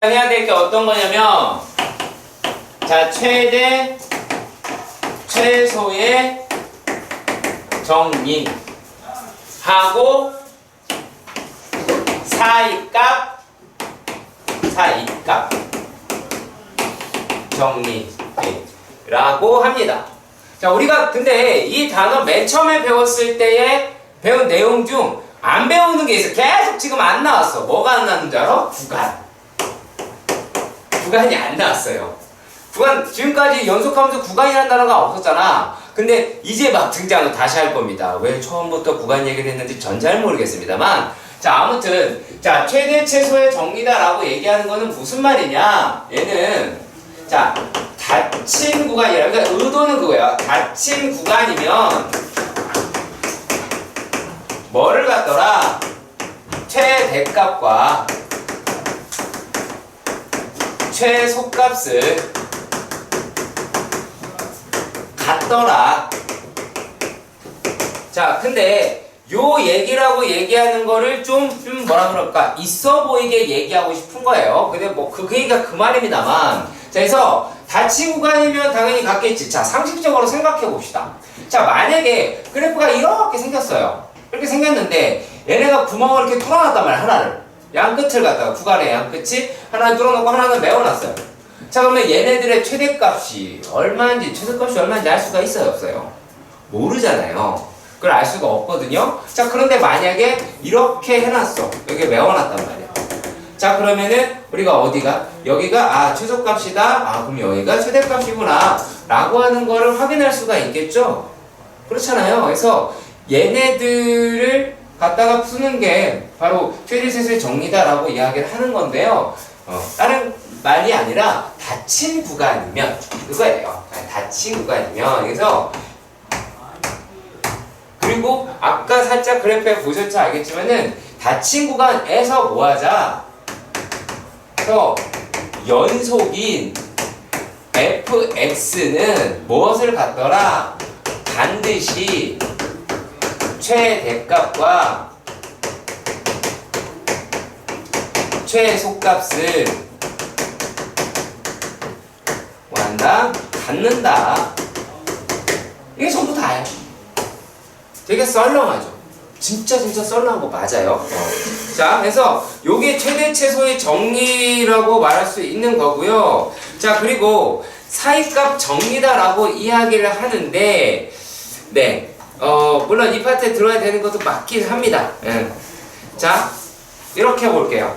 해야 될 게 어떤 거냐면, 자, 최대, 최소의 정리하고 사이값 정리라고 합니다. 자, 우리가 근데 이 단어 맨 처음에 배웠을 때에 배운 내용 중 안 배우는 게 있어. 계속 지금 안 나왔어. 뭐가 안 나왔는 줄 알아? 구간이 안 나왔어요. 구간, 지금까지 연속하면서 구간이라는 단어가 없었잖아. 근데 이제 막 등장을 다시 할 겁니다. 왜 처음부터 구간 얘기를 했는지 전 잘 모르겠습니다만. 자, 아무튼, 자, 최대 최소의 정리다라고 얘기하는 거는 무슨 말이냐? 얘는, 자, 닫힌 구간이라, 그러니까 의도는 그거야. 닫힌 구간이면, 뭐를 갖더라? 최대값과 최소값을 같더라. 자, 근데 요 얘기라고 얘기하는 거를 좀 뭐라 그럴까? 있어 보이게 얘기하고 싶은 거예요. 근데 뭐 그 얘기가 그 말입니다만. 자, 그래서 닫힌 구간이면 당연히 같겠지. 자, 상식적으로 생각해 봅시다. 자, 만약에 그래프가 이렇게 생겼어요. 이렇게 생겼는데 얘네가 구멍을 이렇게 뚫어놨단 말이야, 하나를. 양 끝을 갖다가 구간의 양 끝이 하나 뚫어놓고 하나는 메워놨어요. 자, 그러면 얘네들의 최대값이 얼마인지, 최소값이 얼마인지 알 수가 있어요, 없어요? 모르잖아요. 그걸 알 수가 없거든요. 자, 그런데 만약에 이렇게 해놨어. 여기 메워놨단 말이야. 자, 그러면은 우리가 어디가? 여기가 최소값이다. 그럼 여기가 최대값이구나 라고 하는 거를 확인할 수가 있겠죠? 그렇잖아요. 그래서 얘네들을 갖다가 푸는 게 바로 최대최소의 정리다라고 이야기를 하는 건데요. 다른 말이 아니라 닫힌 구간이면 그거예요. 닫힌 구간이면. 그래서 그리고 아까 살짝 그래프에 보셨죠? 알겠지만은 닫힌 구간에서 뭐 하자? 그래서 연속인 fx는 무엇을 갖더라? 반드시 최대값과 최소값을 뭐 한다? 갖는다. 이게 전부 다예요. 되게 썰렁하죠. 진짜 썰렁한 거 맞아요. 자, 그래서 요게 최대 최소의 정리라고 말할 수 있는 거고요. 자, 그리고 사이값 정리다라고 이야기를 하는데, 네. 물론 이 파트에 들어야 되는 것도 맞긴 합니다. 자, 이렇게 해볼게요.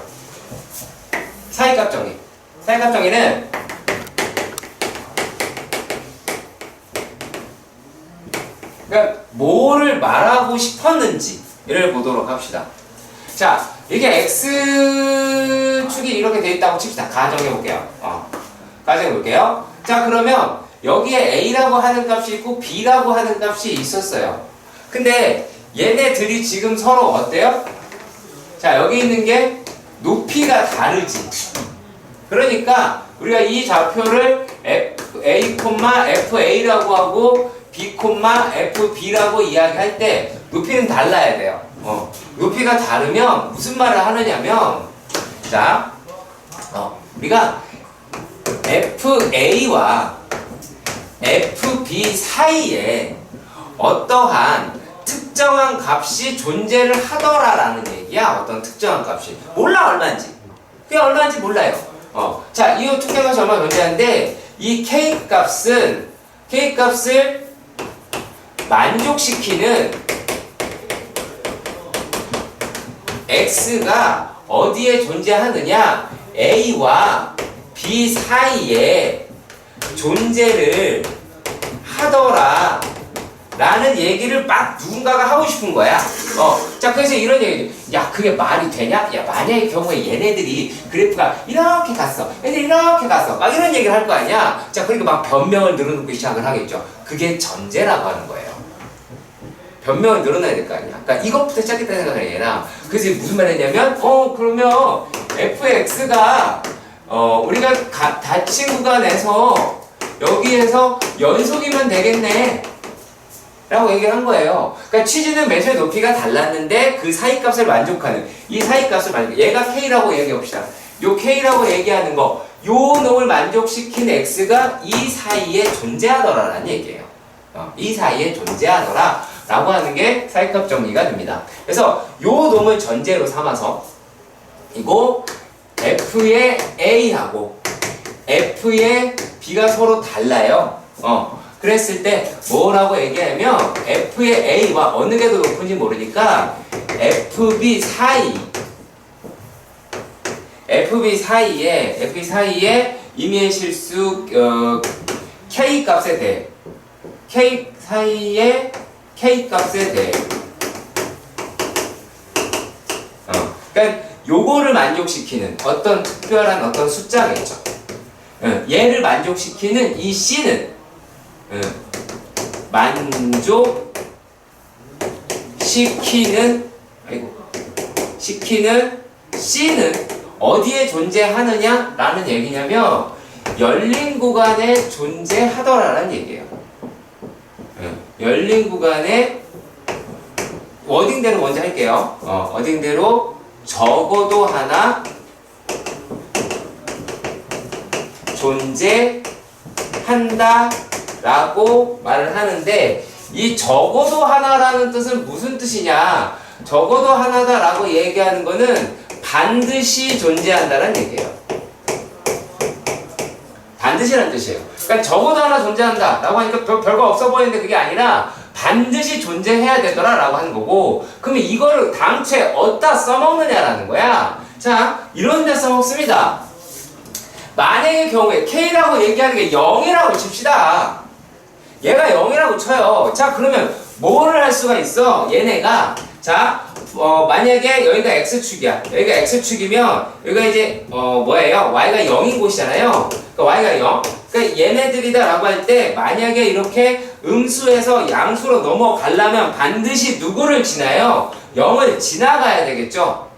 사이값 정리. 사이값 정리는 그러니까 뭐를 말하고 싶었는지를 보도록 합시다. 자, 이게 X축이 이렇게 돼 있다고 칩시다. 가정해볼게요. 가정해볼게요. 자, 그러면 여기에 A라고 하는 값이 있고 B라고 하는 값이 있었어요. 근데 얘네들이 지금 서로 어때요? 자, 여기 있는 게 높이가 다르지. 그러니까 우리가 이 좌표를 A, FA라고 하고 B, FB라고 이야기할 때 높이는 달라야 돼요. 높이가 다르면 무슨 말을 하느냐면, 자, 우리가 FA와 FB 사이에 어떠한 특정한 값이 존재를 하더라라는 얘기야. 어떤 특정한 값이. 몰라, 얼마인지. 그게 얼마인지 몰라요. 자, 이 특정한 값이 얼마 존재하는데, 이 K값을 만족시키는 X가 어디에 존재하느냐? A와 B 사이에 존재를 하더라 라는 얘기를 막 누군가가 하고 싶은 거야. 자, 그래서 이런 얘기. 야, 그게 말이 되냐? 야, 만약의 경우에 얘네들이 그래프가 이렇게 갔어. 얘네들이 이렇게 갔어. 막 이런 얘기를 할 거 아니야? 자, 그러니까 막 변명을 늘어놓고 시작을 하겠죠. 그게 전제라고 하는 거예요. 변명을 늘어놔야 될 거 아니야. 그러니까 이것부터 시작했다는 생각을 해야. 그래서 무슨 말 했냐면, 그러면 fx가, 우리가 닫힌 구간에서 여기에서 연속이면 되겠네 라고 얘기를 한 거예요. 그러니까 취지는 매수의 높이가 달랐는데 그 사이값을 만족하는, 이 사이값을 얘가 K라고 얘기해 봅시다. 요 K라고 얘기하는 거, 요 놈을 만족시킨 X가 이 사이에 존재하더라라는 얘기예요. 이 사이에 존재하더라 라고 하는 게 사이값 정리가 됩니다. 그래서 요 놈을 전제로 삼아서 이거 F의 A하고 F의 B가 서로 달라요. 그랬을 때 뭐라고 얘기하면 F의 A와 어느 게 더 높은지 모르니까 FB 사이에 임의의 실수 K 값에 대해 K 사이에 K 값에 대해 그러니까 요거를 만족시키는 어떤 특별한 어떤 숫자겠죠. 얘를 만족시키는 이 C는 시키는 C는 어디에 존재하느냐라는 얘기냐면 열린 구간에 존재하더라라는 얘기예요. 열린 구간에 워딩대로 먼저 할게요. 워딩대로 적어도 하나 존재한다라고 말을 하는데 이 적어도 하나라는 뜻은 무슨 뜻이냐? 적어도 하나다라고 얘기하는 거는 반드시 존재한다는 얘기예요. 반드시라는 뜻이에요. 그러니까 적어도 하나 존재한다 라고 하니까 별거 없어 보이는데 그게 아니라 반드시 존재해야 되더라 라고 하는 거고, 그러면 이거를 당초에 어디다 써먹느냐라는 거야. 자, 이런 데 써먹습니다. 만약의 경우에 K라고 얘기하는 게 0이라고 칩시다. 얘가 0이라고 쳐요. 자, 그러면 뭐를 할 수가 있어? 얘네가 자, 만약에 여기가 X축이야. 여기가 X축이면 여기가 이제 뭐예요? Y가 0인 곳이잖아요. 그러니까 Y가 0. 그러니까 얘네들이다 라고 할 때 만약에 이렇게 음수에서 양수로 넘어가려면 반드시 누구를 지나요? 0을 지나가야 되겠죠?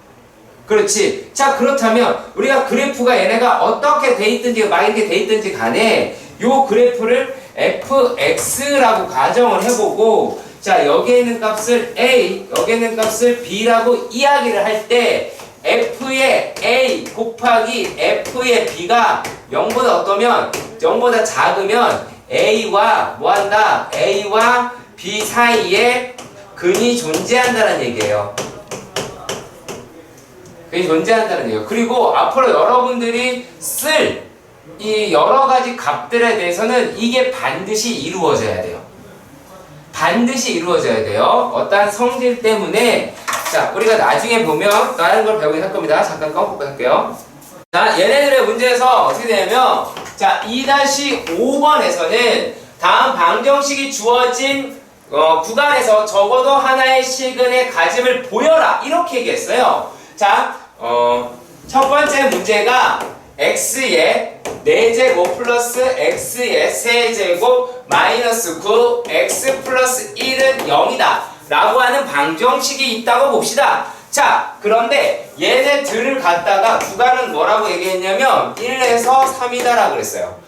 그렇지. 자, 그렇다면 우리가 그래프가 얘네가 어떻게 돼 있든지 막 이렇게 돼 있든지 간에 요 그래프를 fx라고 가정을 해보고, 자, 여기에 있는 값을 a, 여기에 있는 값을 b라고 이야기를 할 때 f의 a 곱하기 f의 b가 0보다 어떠면 0보다 작으면 a와 뭐한다? a와 b 사이에 근이 존재한다는 얘기예요. 근이 존재한다는 얘기예요. 그리고 앞으로 여러분들이 쓸 이 여러 가지 값들에 대해서는 이게 반드시 이루어져야 돼요. 반드시 이루어져야 돼요. 어떠한 성질 때문에. 자, 우리가 나중에 보면 다른 걸 배우긴 할 겁니다. 잠깐 꺼보고 할게요. 자, 얘네들의 문제에서 어떻게 되냐면, 자, 2-5번에서는 다음 방정식이 주어진 구간에서 적어도 하나의 시근의 가짐을 보여라, 이렇게 얘기했어요. 자, 첫 번째 문제가 x의 4제곱 플러스 x의 세제곱 마이너스 9 x 플러스 1은 0이다 라고 하는 방정식이 있다고 봅시다. 자, 그런데 얘네들을 갖다가 구간은 뭐라고 얘기했냐면 1에서 3이다 라고 그랬어요.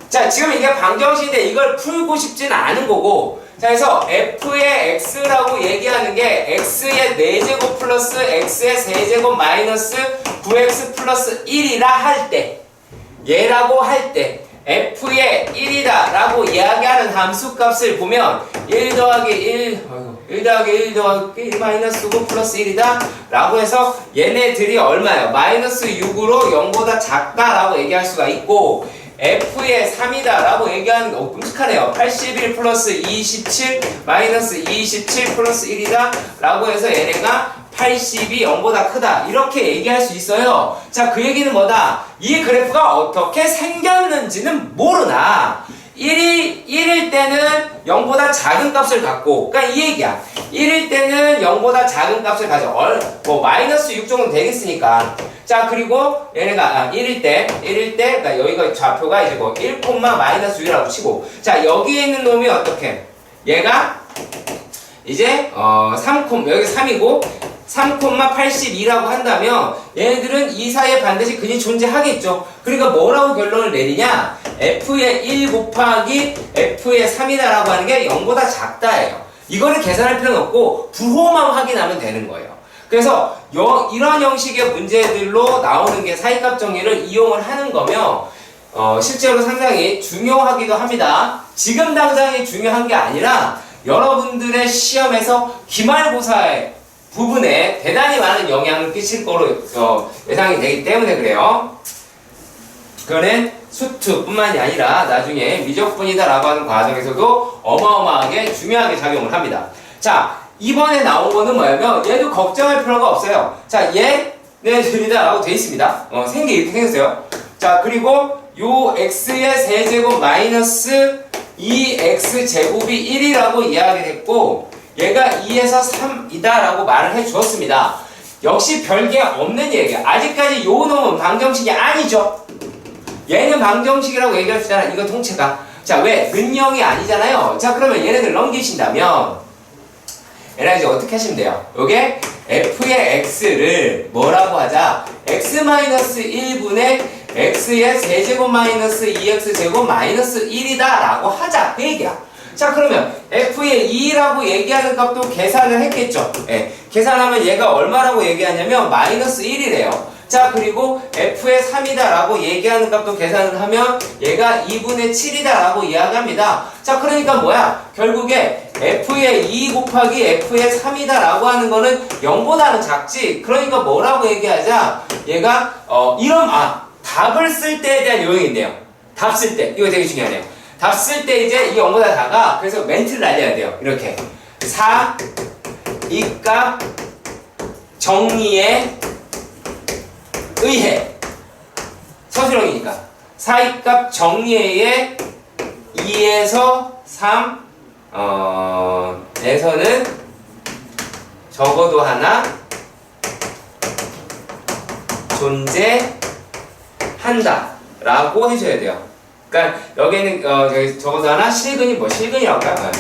자, 지금 이게 방정식인데 이걸 풀고 싶지는 않은 거고, 자, 그래서 f의 x라고 얘기하는 게 x의 4제곱 플러스 x의 세제곱 마이너스 9x 플러스 1이라 할 때, 얘라고 할 때 f의 1이다 라고 이야기하는 함수값을 보면 1 더하기 1 더하기 1 더하기 1 마이너스 9 플러스 1이다 라고 해서 얘네들이 얼마예요? 마이너스 6으로 0보다 작다 라고 얘기할 수가 있고, f의 3이다 라고 얘기하는 게 끔찍하네요. 81 플러스 27 마이너스 27 플러스 1이다 라고 해서 얘네가 80이 0보다 크다 이렇게 얘기할 수 있어요. 자, 그 얘기는 뭐다? 이 그래프가 어떻게 생겼는지는 모르나 1일 때는 0보다 작은 값을 갖고, 그러니까 이 얘기야. 1일 때는 0보다 작은 값을 가져. 뭐 마이너스 6 정도 되겠으니까. 자, 그리고 얘네가 1일 때 그러니까 여기가 좌표가 이제 뭐 1, 마이너스 6이라고 치고, 자, 여기에 있는 놈이 어떻게? 얘가 이제 3, 여기 3이고 3,82라고 한다면 얘네들은 이 사이에 반드시 근이 존재하겠죠. 그러니까 뭐라고 결론을 내리냐? f의 1 곱하기 f의 3이다 라고 하는 게 0보다 작다예요. 이거를 계산할 필요는 없고 부호만 확인하면 되는 거예요. 그래서 이런 형식의 문제들로 나오는 게 사이값 정리를 이용을 하는 거며 실제로 상당히 중요하기도 합니다. 지금 당장이 중요한 게 아니라 여러분들의 시험에서 기말고사의 부분에 대단히 많은 영향을 끼칠 거로 예상이 되기 때문에 그래요. 그거는 수투뿐만이 아니라 나중에 미적분이다라고 하는 과정에서도 어마어마하게 중요하게 작용을 합니다. 자, 이번에 나온 거는 뭐냐면 얘도 걱정할 필요가 없어요. 자, 얘네들이다라고 돼 있습니다. 생긴 게 이렇게 생겼어요. 자, 그리고 요 x의 세제곱 마이너스 2x제곱이 1이라고 이야기했고 얘가 2에서 3이다 라고 말을 해 주었습니다. 역시 별게 없는 얘기야. 아직까지 요 놈은 방정식이 아니죠. 얘는 방정식이라고 얘기합시다. 이거 통째가. 자, 왜? 는영이 아니잖아요. 자, 그러면 얘네들 넘기신다면 얘네 이제 어떻게 하시면 돼요? 요게 f의 x를 뭐라고 하자? x-1분의 x의 세제곱 마이너스 2x제곱 마이너스 1이다 라고 하자. 그 얘기야. 자, 그러면 f의 2라고 얘기하는 값도 계산을 했겠죠. 예, 계산하면 얘가 얼마라고 얘기하냐면 마이너스 1이래요. 자, 그리고 f의 3이다 라고 얘기하는 값도 계산을 하면 얘가 2분의 7이다 라고 이야기합니다. 자, 그러니까 뭐야? 결국에 f의 2 곱하기 f의 3이다 라고 하는 거는 0보다는 작지. 그러니까 뭐라고 얘기하자? 얘가 답을 쓸 때에 대한 요령이 있네요. 답 쓸 때. 이거 되게 중요하네요. 답 쓸 때 이제 이게 0보다 작아. 그래서 멘트를 날려야 돼요. 이렇게 4 이 값 정리에 의해 서술형이니까 4값 정리에 2에서 3 에서는 적어도 하나 존재한다 라고 해줘야 돼요. 그러니까 여기는 저기 적어도 하나 실근이 실근이라고 할까요?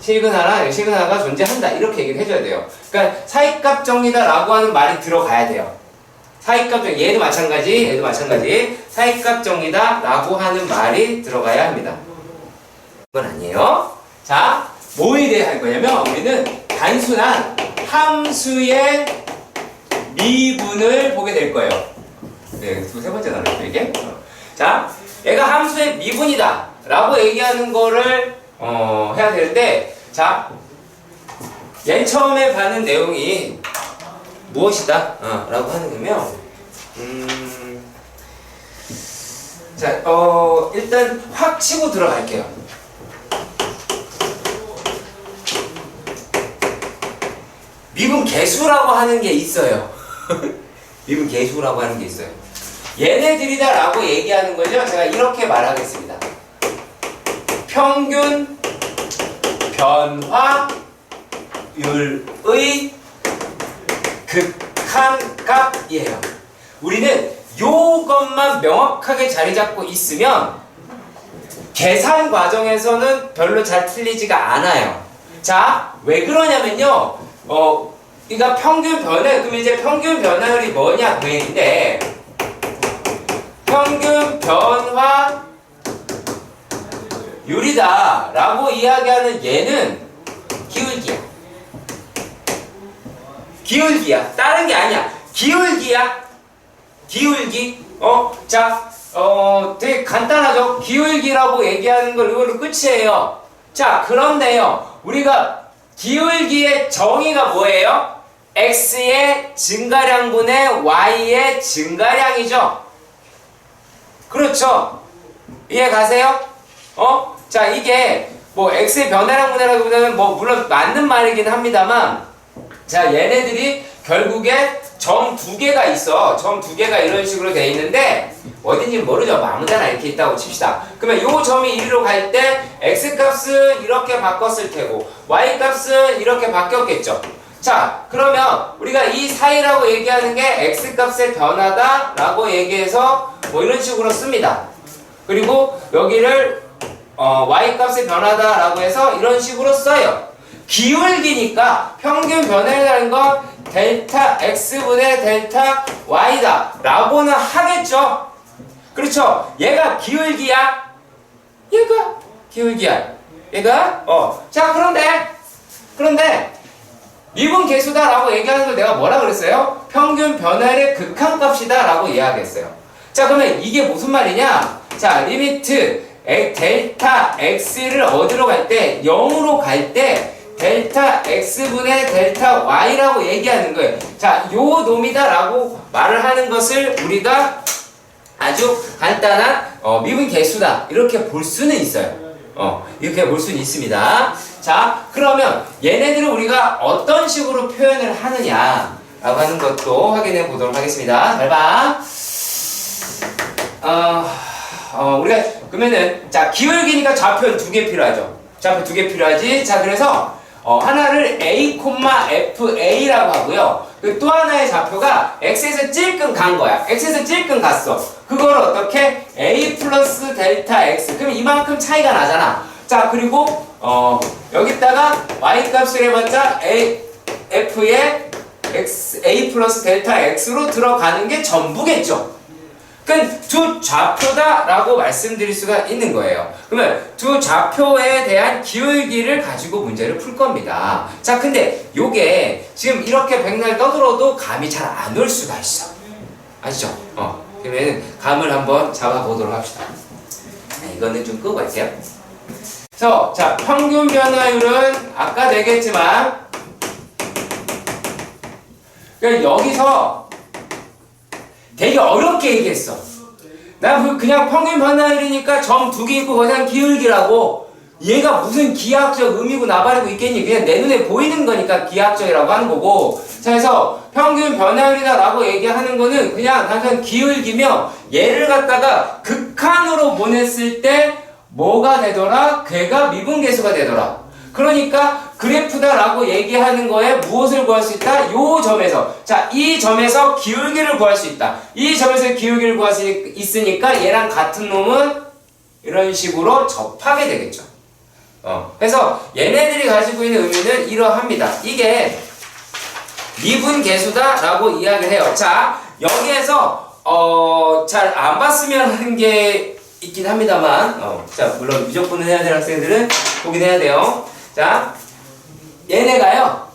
실근 하나가 존재한다 이렇게 얘기를 해줘야 돼요. 그러니까 사이값 정리다 라고 하는 말이 들어가야 돼요. 사이값 정리, 얘도 마찬가지 사이값 정리다 라고 하는 말이 들어가야 합니다. 그건 아니에요. 자, 뭐에 대해 할 거냐면 우리는 단순한 함수의 미분을 보게 될 거예요. 네, 세 번째 나왔죠 이게. 자, 얘가 함수의 미분이다 라고 얘기하는 거를 해야 되는데, 자, 맨 처음에 받는 내용이 무엇이다? 라고 하는 거면, 자, 일단 확 치고 들어갈게요. 미분 계수라고 하는 게 있어요. 미분 계수라고 하는 게 있어요. 얘네들이다 라고 얘기하는 거죠. 제가 이렇게 말하겠습니다. 평균 변화율의 극한값이에요. 우리는 요것만 명확하게 자리 잡고 있으면 계산 과정에서는 별로 잘 틀리지가 않아요. 자, 왜 그러냐면요. 그러니까 평균 변화, 그럼 이제 평균 변화율이 뭐냐 그 얘기인데, 평균 변화율이다 라고 이야기하는 얘는 기울기야. 다른 게 아니야. 기울기야. 기울기. 자, 되게 간단하죠. 기울기라고 얘기하는 걸 이걸로 끝이에요. 자, 그런데요, 우리가 기울기의 정의가 뭐예요? x의 증가량분의 y의 증가량이죠. 그렇죠? 이해 가세요? 자, 이게 뭐 x의 변화량분해라기보다는 뭐 물론 맞는 말이긴 합니다만, 자, 얘네들이 결국에 점 두 개가 있어. 점 두 개가 이런 식으로 돼 있는데 어딘지 모르죠. 뭐 아무데나 이렇게 있다고 칩시다. 그러면 요 점이 1로 갈 때 x값은 이렇게 바꿨을 테고 y값은 이렇게 바뀌었겠죠. 자, 그러면 우리가 이 사이라고 얘기하는 게 x값의 변화다 라고 얘기해서 뭐 이런 식으로 씁니다. 그리고 여기를 y값의 변화다 라고 해서 이런 식으로 써요. 기울기니까 평균 변화율이라는 건 델타 x분의 델타 y다 라고는 하겠죠. 그렇죠? 얘가 기울기야. 얘가 기울기야. 얘가 자, 그런데 미분 계수다라고 얘기하는 걸 내가 뭐라 그랬어요? 평균 변화율의 극한값이다라고 이야기했어요. 자, 그러면 이게 무슨 말이냐? 자, 리미트 델타 x를 어디로 갈 때? 0으로 갈 때 델타 x분의 델타 y라고 얘기하는 거예요. 자, 요 놈이다라고 말을 하는 것을 우리가 아주 간단한 미분 계수다 이렇게 볼 수는 있어요. 이렇게 볼 수는 있습니다. 자, 그러면 얘네들을 우리가 어떤 식으로 표현을 하느냐 라고 하는 것도 확인해 보도록 하겠습니다. 잘 봐. 우리가 그러면은 자, 기울기니까 좌표는 2개 필요하죠. 좌표 2개 필요하지. 자, 그래서 하나를 a, fa라고 하고요. 또 하나의 좌표가 x에서 찔끔 간 거야. x에서 찔끔 갔어. 그걸 어떻게? a 플러스 델타 x. 그럼 이만큼 차이가 나잖아. 자, 그리고 여기다가 y 값을 해봤자 f의 a 플러스 델타 x로 들어가는 게 전부겠죠. 그러니까 두 좌표다라고 말씀드릴 수가 있는 거예요. 그러면 두 좌표에 대한 기울기를 가지고 문제를 풀 겁니다. 자, 근데 요게 지금 이렇게 백날 떠들어도 감이 잘 안 올 수가 있어. 아시죠? 그러면 감을 한번 잡아보도록 합시다. 이거는 좀 끄고 갈게요. 그래서 자, 평균 변화율은 아까 내겠지만 그러니까 여기서 되게 어렵게 얘기했어. 나 그냥 평균 변화율이니까 점 2개 있고 그냥 기울기라고. 얘가 무슨 기하학적 의미고 나발이고 있겠니? 그냥 내 눈에 보이는 거니까 기하학적이라고 하는 거고. 자, 그래서 평균 변화율이다 라고 얘기하는 거는 그냥 단순 기울기며 얘를 갖다가 극한으로 보냈을 때 뭐가 되더라? 걔가 미분계수가 되더라. 그러니까 그래프다라고 얘기하는 거에 무엇을 구할 수 있다? 요 점에서. 자, 이 점에서 기울기를 구할 수 있다. 이 점에서 기울기를 구할 수 있으니까 얘랑 같은 놈은 이런 식으로 접하게 되겠죠. 그래서 얘네들이 가지고 있는 의미는 이러합니다. 이게 미분계수다라고 이야기를 해요. 자, 여기에서 잘 안 봤으면 하는 게 있긴 합니다만 자, 물론 무조건 해야 될 학생들은 보긴 해야 돼요. 자, 얘네가요.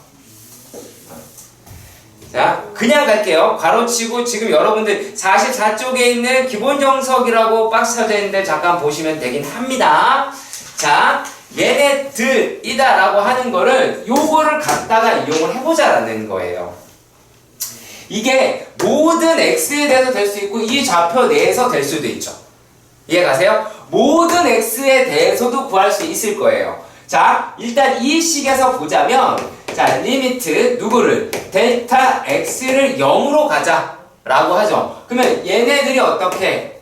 자, 그냥 갈게요. 가로치고 지금 여러분들 44쪽에 있는 기본정석이라고 박스 쳐져 있는데 잠깐 보시면 되긴 합니다. 자, 얘네들이다 라고 하는 거를 요거를 갖다가 이용을 해보자라는 거예요. 이게 모든 x에 대해서 될 수 있고 이 좌표 내에서 될 수도 있죠. 이해가세요? 모든 x에 대해서도 구할 수 있을 거예요. 자, 일단 이 식에서 보자면 자, 리미트 누구를? 델타 x를 0으로 가자 라고 하죠. 그러면 얘네들이 어떻게?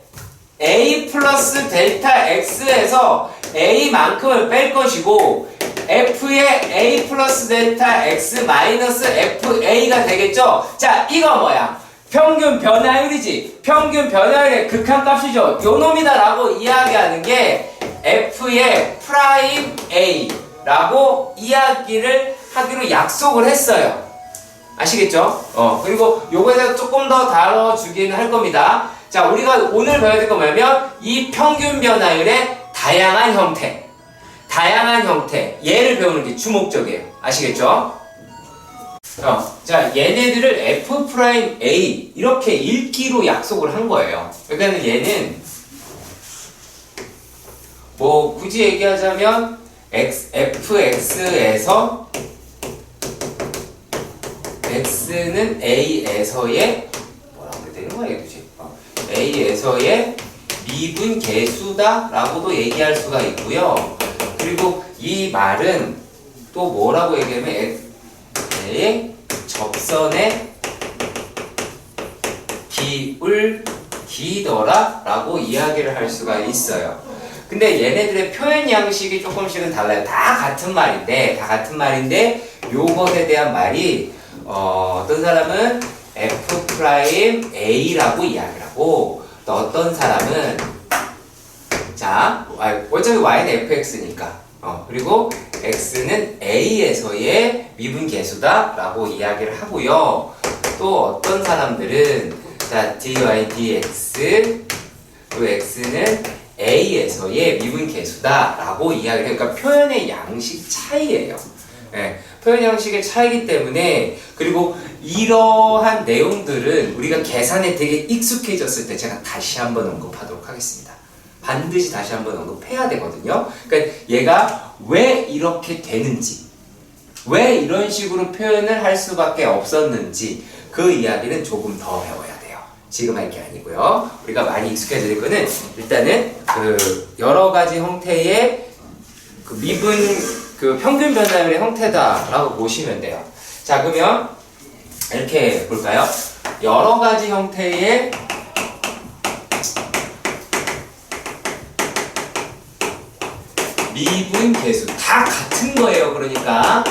a 플러스 델타 x에서 a만큼을 뺄 것이고 f의 a 플러스 델타 x 마이너스 fa가 되겠죠? 자, 이거 뭐야? 평균 변화율이지. 평균 변화율의 극한값이죠. 요 놈이다 라고 이야기하는 게 f의 프라임 a라고 이야기를 하기로 약속을 했어요. 아시겠죠? 그리고 요거에 대해서 조금 더 다뤄주기는 할 겁니다. 자, 우리가 오늘 배워야 될 거 뭐냐면 이 평균 변화율의 다양한 형태. 얘를 배우는 게 주목적이에요. 아시겠죠? 자, 얘네들을 f'A 이렇게 읽기로 약속을 한 거예요. 그러니까 얘는 뭐 굳이 얘기하자면 fx에서 x는 a에서의 뭐라고 해야 되는 거야 이게 a에서의 미분 계수다 라고도 얘기할 수가 있고요. 그리고 이 말은 또 뭐라고 얘기하면 x의 접선의 기울기더라 라고 이야기를 할 수가 있어요. 근데 얘네들의 표현 양식이 조금씩은 달라요. 다 같은 말인데 요것에 대한 말이 어떤 사람은 f'A라고 이야기를 하고 또 어떤 사람은 자, 어차피 y는 fx니까 그리고 x는 a에서의 미분계수다 라고 이야기를 하고요. 또 어떤 사람들은 자, dy dx 그리고 x는 a에서의 미분계수다 라고 이야기를 해요. 그러니까 표현의 양식 차이예요. 예, 표현 형식의 차이기 때문에 그리고 이러한 내용들은 우리가 계산에 되게 익숙해졌을 때 제가 다시 한번 언급하도록 하겠습니다. 반드시 다시 한번 언급해야 되거든요. 그러니까 얘가 왜 이렇게 되는지, 왜 이런 식으로 표현을 할 수밖에 없었는지 그 이야기는 조금 더 배워야 돼요. 지금 할 게 아니고요. 우리가 많이 익숙해져야 될 거는 일단은 그 여러 가지 형태의 그 미분 그 평균 변화율의 형태다라고 보시면 돼요. 자, 그러면 이렇게 볼까요? 여러 가지 형태의 미분 계수 다 같은 거예요. 그러니까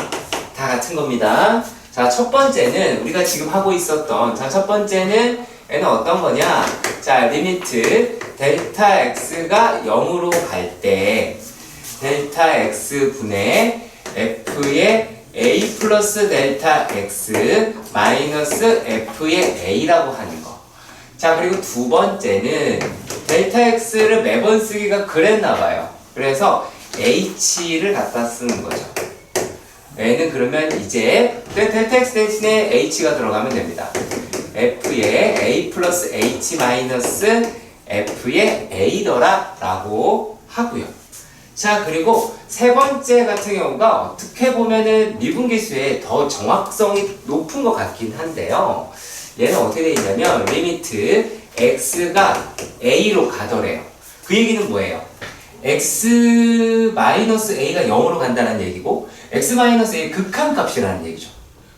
다 같은 겁니다. 자, 첫 번째는 우리가 지금 하고 있었던 첫 번째는 얘는 어떤 거냐? 자, 리미트 델타 x가 0으로 갈 때 델타 x 분의 f의 a 플러스 델타 x 마이너스 f의 a라고 하는 거. 자, 그리고 두 번째는 델타 x를 매번 쓰기가 그랬나 봐요. 그래서 h를 갖다 쓰는 거죠. 얘는 그러면 이제 델타 x 대신에 h가 들어가면 됩니다. f의 a 플러스 h 마이너스 f의 a더라 라고 하고요. 자, 그리고 세 번째 같은 경우가 어떻게 보면은 미분계수에 더 정확성이 높은 것 같긴 한데요. 얘는 어떻게 되어 있냐면 리미트 x가 a로 가더래요. 그 얘기는 뭐예요? x-a가 0으로 간다는 얘기고 x-a 극한값이라는 얘기죠.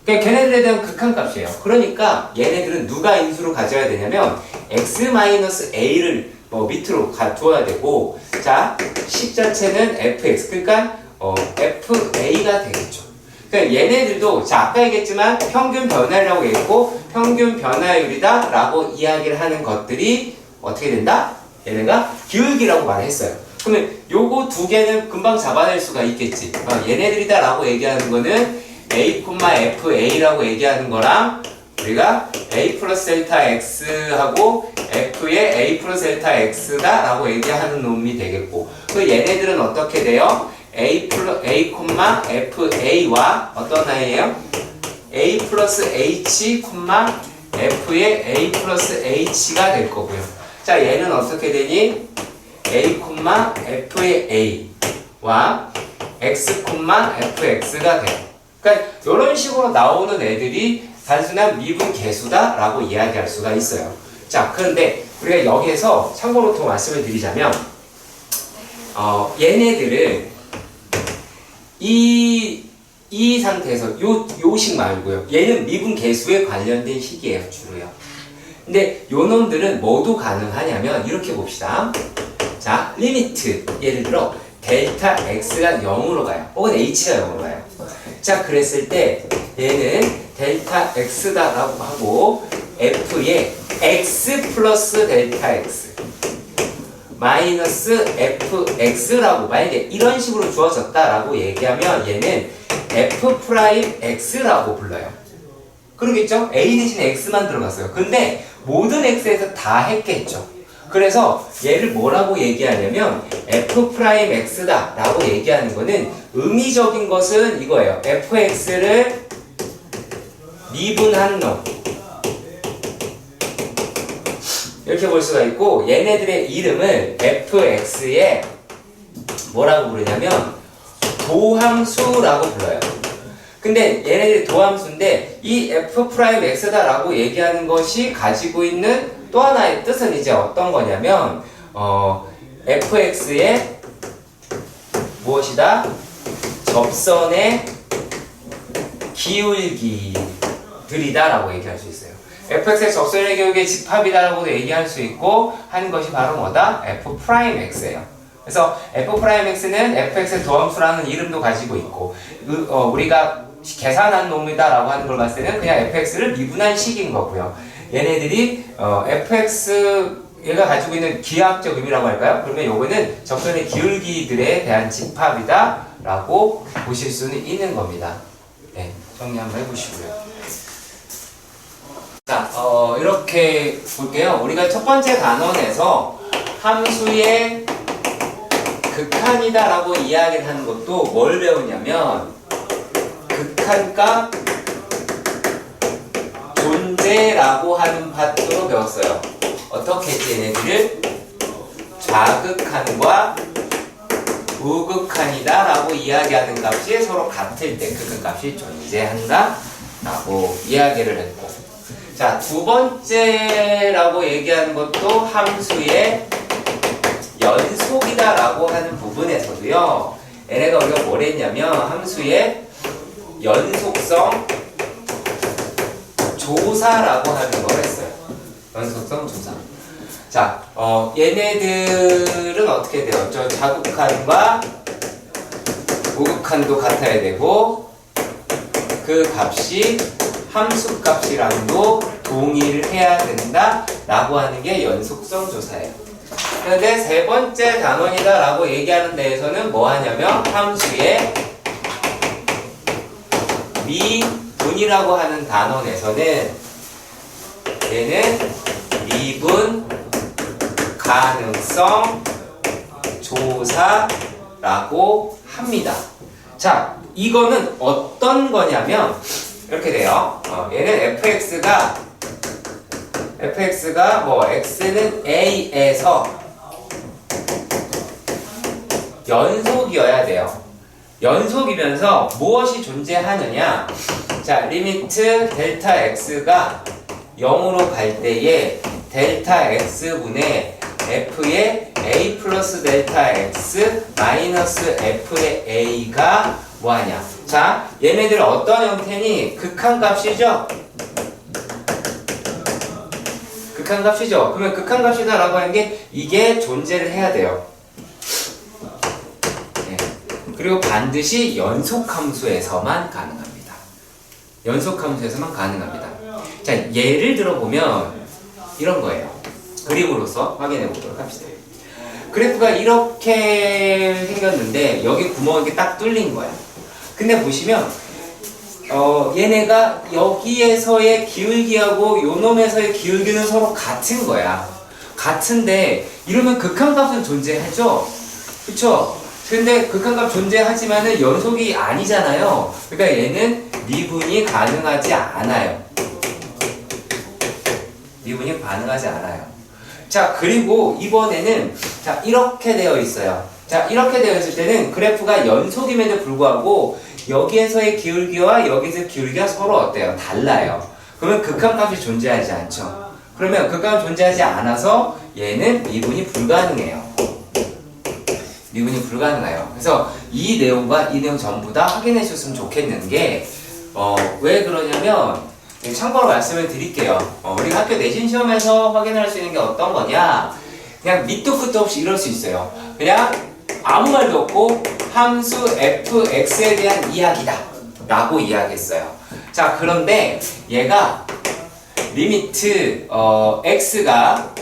그러니까 걔네들에 대한 극한값이에요. 그러니까 얘네들은 누가 인수로 가져야 되냐면 x-a를 밑으로 두어야 되고, 자, 식 자체는 fx, 그러니까 fa가 되겠죠. 그러니까 얘네들도 자, 아까 얘기했지만 평균 변화율이라고 얘기했고 평균 변화율이다 라고 이야기를 하는 것들이 어떻게 된다? 얘네가 기울기라고 말했어요. 그러면 요거 두 개는 금방 잡아낼 수가 있겠지. 얘네들이다 라고 얘기하는 거는 a, fa라고 얘기하는 거랑 우리가 a 플러스 델타 x하고 f의 a 플러스 델타 x다 라고 얘기하는 놈이 되겠고, 그 얘네들은 어떻게 돼요? a, fa와 어떤 아이예요? a 플러스 h, f의 a 플러스 h가 될 거고요. 자, 얘는 어떻게 되니? a, f의 a와 x, fx가 돼요. 그러니까 이런 식으로 나오는 애들이 단순한 미분 계수다 라고 이야기할 수가 있어요. 자, 그런데 우리가 여기에서 참고로 더 말씀을 드리자면 얘네들은 이 상태에서 요 식 말고요. 얘는 미분 계수에 관련된 식이에요, 주로요. 근데 요 놈들은 뭐도 가능하냐면 이렇게 봅시다. 자, 리미트 예를 들어 델타 x가 0으로 가요. 혹은 h가 0으로 가요. 자, 그랬을 때 얘는 델타 x다 라고 하고 f의 x 플러스 델타 x 마이너스 fx라고 만약에 이런 식으로 주어졌다 라고 얘기하면 얘는 f 프라임 x라고 불러요. 그러겠죠? a 대신에 x만 들어갔어요. 근데 모든 x에서 다 했겠죠. 그래서 얘를 뭐라고 얘기하냐면 f 프라임 x다 라고 얘기하는 거는 의미적인 것은 이거예요. fx를 미분한 놈 이렇게 볼 수가 있고, 얘네들의 이름을 fx에 뭐라고 부르냐면 도함수라고 불러요. 근데 얘네들이 도함수인데 이 f 프라임 x다 라고 얘기하는 것이 가지고 있는 또 하나의 뜻은 이제 어떤 거냐면 fx의 무엇이다? 접선의 기울기들이다 라고 얘기할 수 있어요. fx의 접선의 기울기의 집합이다라고도 얘기할 수 있고 하는 것이 바로 뭐다? f 프라임 x예요. 그래서 f 프라임 x는 fx의 도함수라는 이름도 가지고 있고 우리가 계산한 놈이다라고 하는 걸 봤을 때는 그냥 fx를 미분한 식인 거고요. 얘네들이 fx 얘가 가지고 있는 기하학적 의미라고 할까요? 그러면 요거는 접선의 기울기들에 대한 집합이다 라고 보실 수는 있는 겁니다. 네, 정리 한번 해보시고요. 자, 이렇게 볼게요. 우리가 첫 번째 단원에서 함수의 극한이다 라고 이야기를 하는 것도 뭘 배우냐면 극한값 존재라고 하는 파트로 배웠어요. 어떻게 했지 얘네들을? 좌극한과 우극한이다 라고 이야기하는 값이 서로 같을 때 극한값이 존재한다 라고 이야기를 했고, 자, 두 번째라고 얘기하는 것도 함수의 연속이다 라고 하는 부분에서도요, 얘네가 우리가 뭘 했냐면 함수의 연속성 조사라고 하는 걸 했어요. 연속성 조사. 자, 얘네들은 어떻게 돼요? 저 좌극한과 우극한도 같아야 되고, 그 값이 함수 값이랑도 동일을 해야 된다 라고 하는 게 연속성 조사예요. 그런데 세 번째 단원이다 라고 얘기하는 데에서는 뭐 하냐면 함수의 미분이라고 하는 단원에서는 얘는 미분 가능성 조사라고 합니다. 자, 이거는 어떤 거냐면 이렇게 돼요. 얘는 fx가 뭐 x는 a에서 연속이어야 돼요. 연속이면서 무엇이 존재하느냐? 자, 리미트 델타 x가 0으로 갈 때에 델타 x분의 f의 a 플러스 델타 x 마이너스 f의 a가 뭐하냐? 자, 얘네들 어떤 형태니? 극한값이죠? 극한값이죠? 그러면 극한값이다 라고 하는 게 이게 존재를 해야 돼요. 네. 그리고 반드시 연속함수에서만 가능합니다. 연속함수에서만 가능합니다. 자, 예를 들어보면 이런 거예요. 그림으로서 확인해 보도록 합시다. 그래프가 이렇게 생겼는데 여기 구멍이 이렇게 딱 뚫린 거야. 근데 보시면 얘네가 여기에서의 기울기하고 요놈에서의 기울기는 서로 같은 거야. 같은데 이러면 극한값은 존재하죠? 그쵸? 근데 극한값 존재하지만은 연속이 아니잖아요. 그러니까 얘는 미분이 가능하지 않아요. 미분이 가능하지 않아요. 자, 그리고 이번에는 자, 이렇게 되어 있어요. 자, 이렇게 되어 있을 때는 그래프가 연속임에도 불구하고 여기에서의 기울기와 여기서의 기울기가 서로 어때요? 달라요. 그러면 극한값이 존재하지 않죠. 그러면 극한값이 존재하지 않아서 얘는 미분이 불가능해요. 미분이 불가능해요. 그래서 이 내용과 이 내용 전부 다 확인해 주셨으면 좋겠는 게 왜 그러냐면 참고로 말씀을 드릴게요. 우리가 학교 내신 시험에서 확인할 수 있는 게 어떤 거냐? 그냥 밑도 끝도 없이 이럴 수 있어요. 그냥 아무 말도 없고 함수 fx에 대한 이야기다 라고 이야기했어요. 자, 그런데 얘가 리미트 x가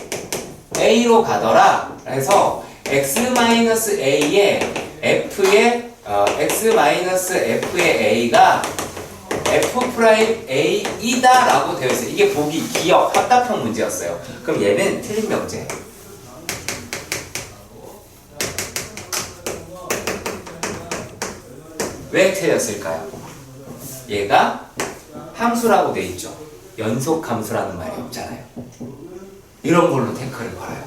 a로 가더라. 그래서 x-a에 f의 x-f의 a가 f'A이다 라고 되어 있어요. 이게 보기, 기억, 합답형 문제였어요. 그럼 얘는 틀린 명제예요. 왜 틀렸을까요? 얘가 함수라고 돼 있죠. 연속 함수라는 말이 없잖아요. 이런 걸로 태클을 걸어요.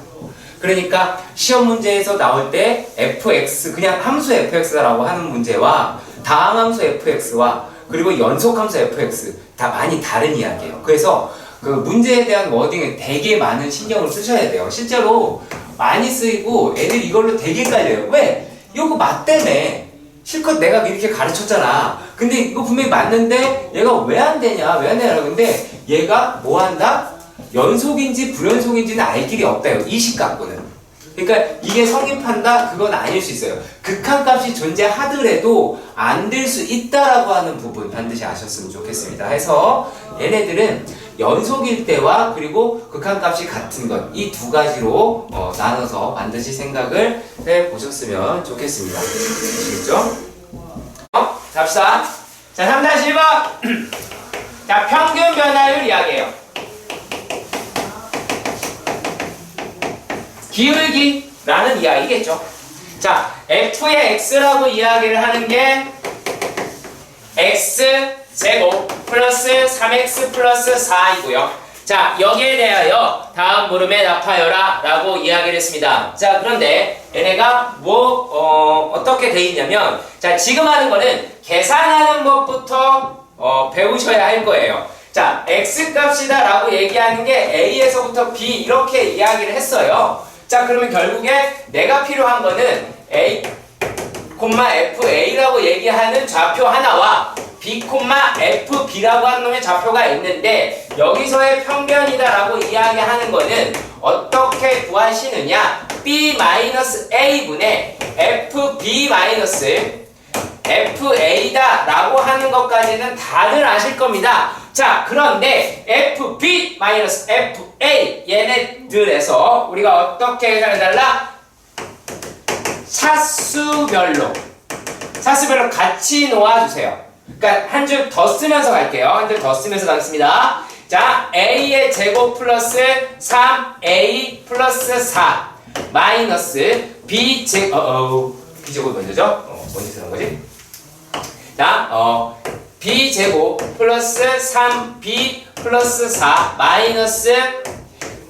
그러니까 시험 문제에서 나올 때 fx, 그냥 함수 fx라고 하는 문제와 다항함수 fx와 그리고 연속함수 fx 다 많이 다른 이야기예요. 그래서 그 문제에 대한 워딩에 되게 많은 신경을 쓰셔야 돼요. 실제로 많이 쓰이고 애들이 이걸로 되게 깔려요. 왜? 이거 맞다며. 실컷 내가 이렇게 가르쳤잖아. 근데 이거 분명히 맞는데 얘가 왜 안 되냐? 왜 안 되냐? 근데 얘가 뭐 한다? 연속인지 불연속인지는 알 길이 없다요. 이 식 갖고는. 그러니까 이게 성립한다? 그건 아닐 수 있어요. 극한값이 존재하더라도 안 될 수 있다라고 하는 부분 반드시 아셨으면 좋겠습니다. 해서 얘네들은 연속일 때와 그리고 극한값이 같은 것, 이 두 가지로 나눠서 반드시 생각을 해보셨으면 좋겠습니다. 아시겠죠? 잡시다. 자, 3-1번. 자, 평균 변화율 이야기예요. 기울기라는 이야기겠죠. 자, f의 x라고 이야기를 하는 게 x 제곱 플러스 3x 플러스 4이고요. 자, 여기에 대하여 다음 물음에 답하여라 라고 이야기를 했습니다. 자, 그런데 얘네가 어떻게 돼 있냐면, 자, 지금 하는 거는 계산하는 법부터 배우셔야 할 거예요. 자, x 값이다 라고 얘기하는 게 a에서부터 b 이렇게 이야기를 했어요. 자, 그러면 결국에 내가 필요한 거는 a, fa라고 얘기하는 좌표 하나와 b, fb라고 하는 놈의 좌표가 있는데, 여기서의 평변이다라고 이야기하는 거는 어떻게 구하시느냐? b-a분의 fb-fa다라고 하는 것까지는 다들 아실 겁니다. 자, 그런데 fb-fa 얘네들에서 우리가 어떻게 계산해달라? 차수별로 같이 놓아주세요. 그러니까 한 줄 더 쓰면서 갈게요. 한 줄 더 쓰면서 가겠습니다. 자, a의 제곱 플러스 3a 플러스 4 마이너스 b 제곱 b제곱 먼저죠? 언제 쓰는 거지? 자, b 제곱 플러스 3b 플러스 4 마이너스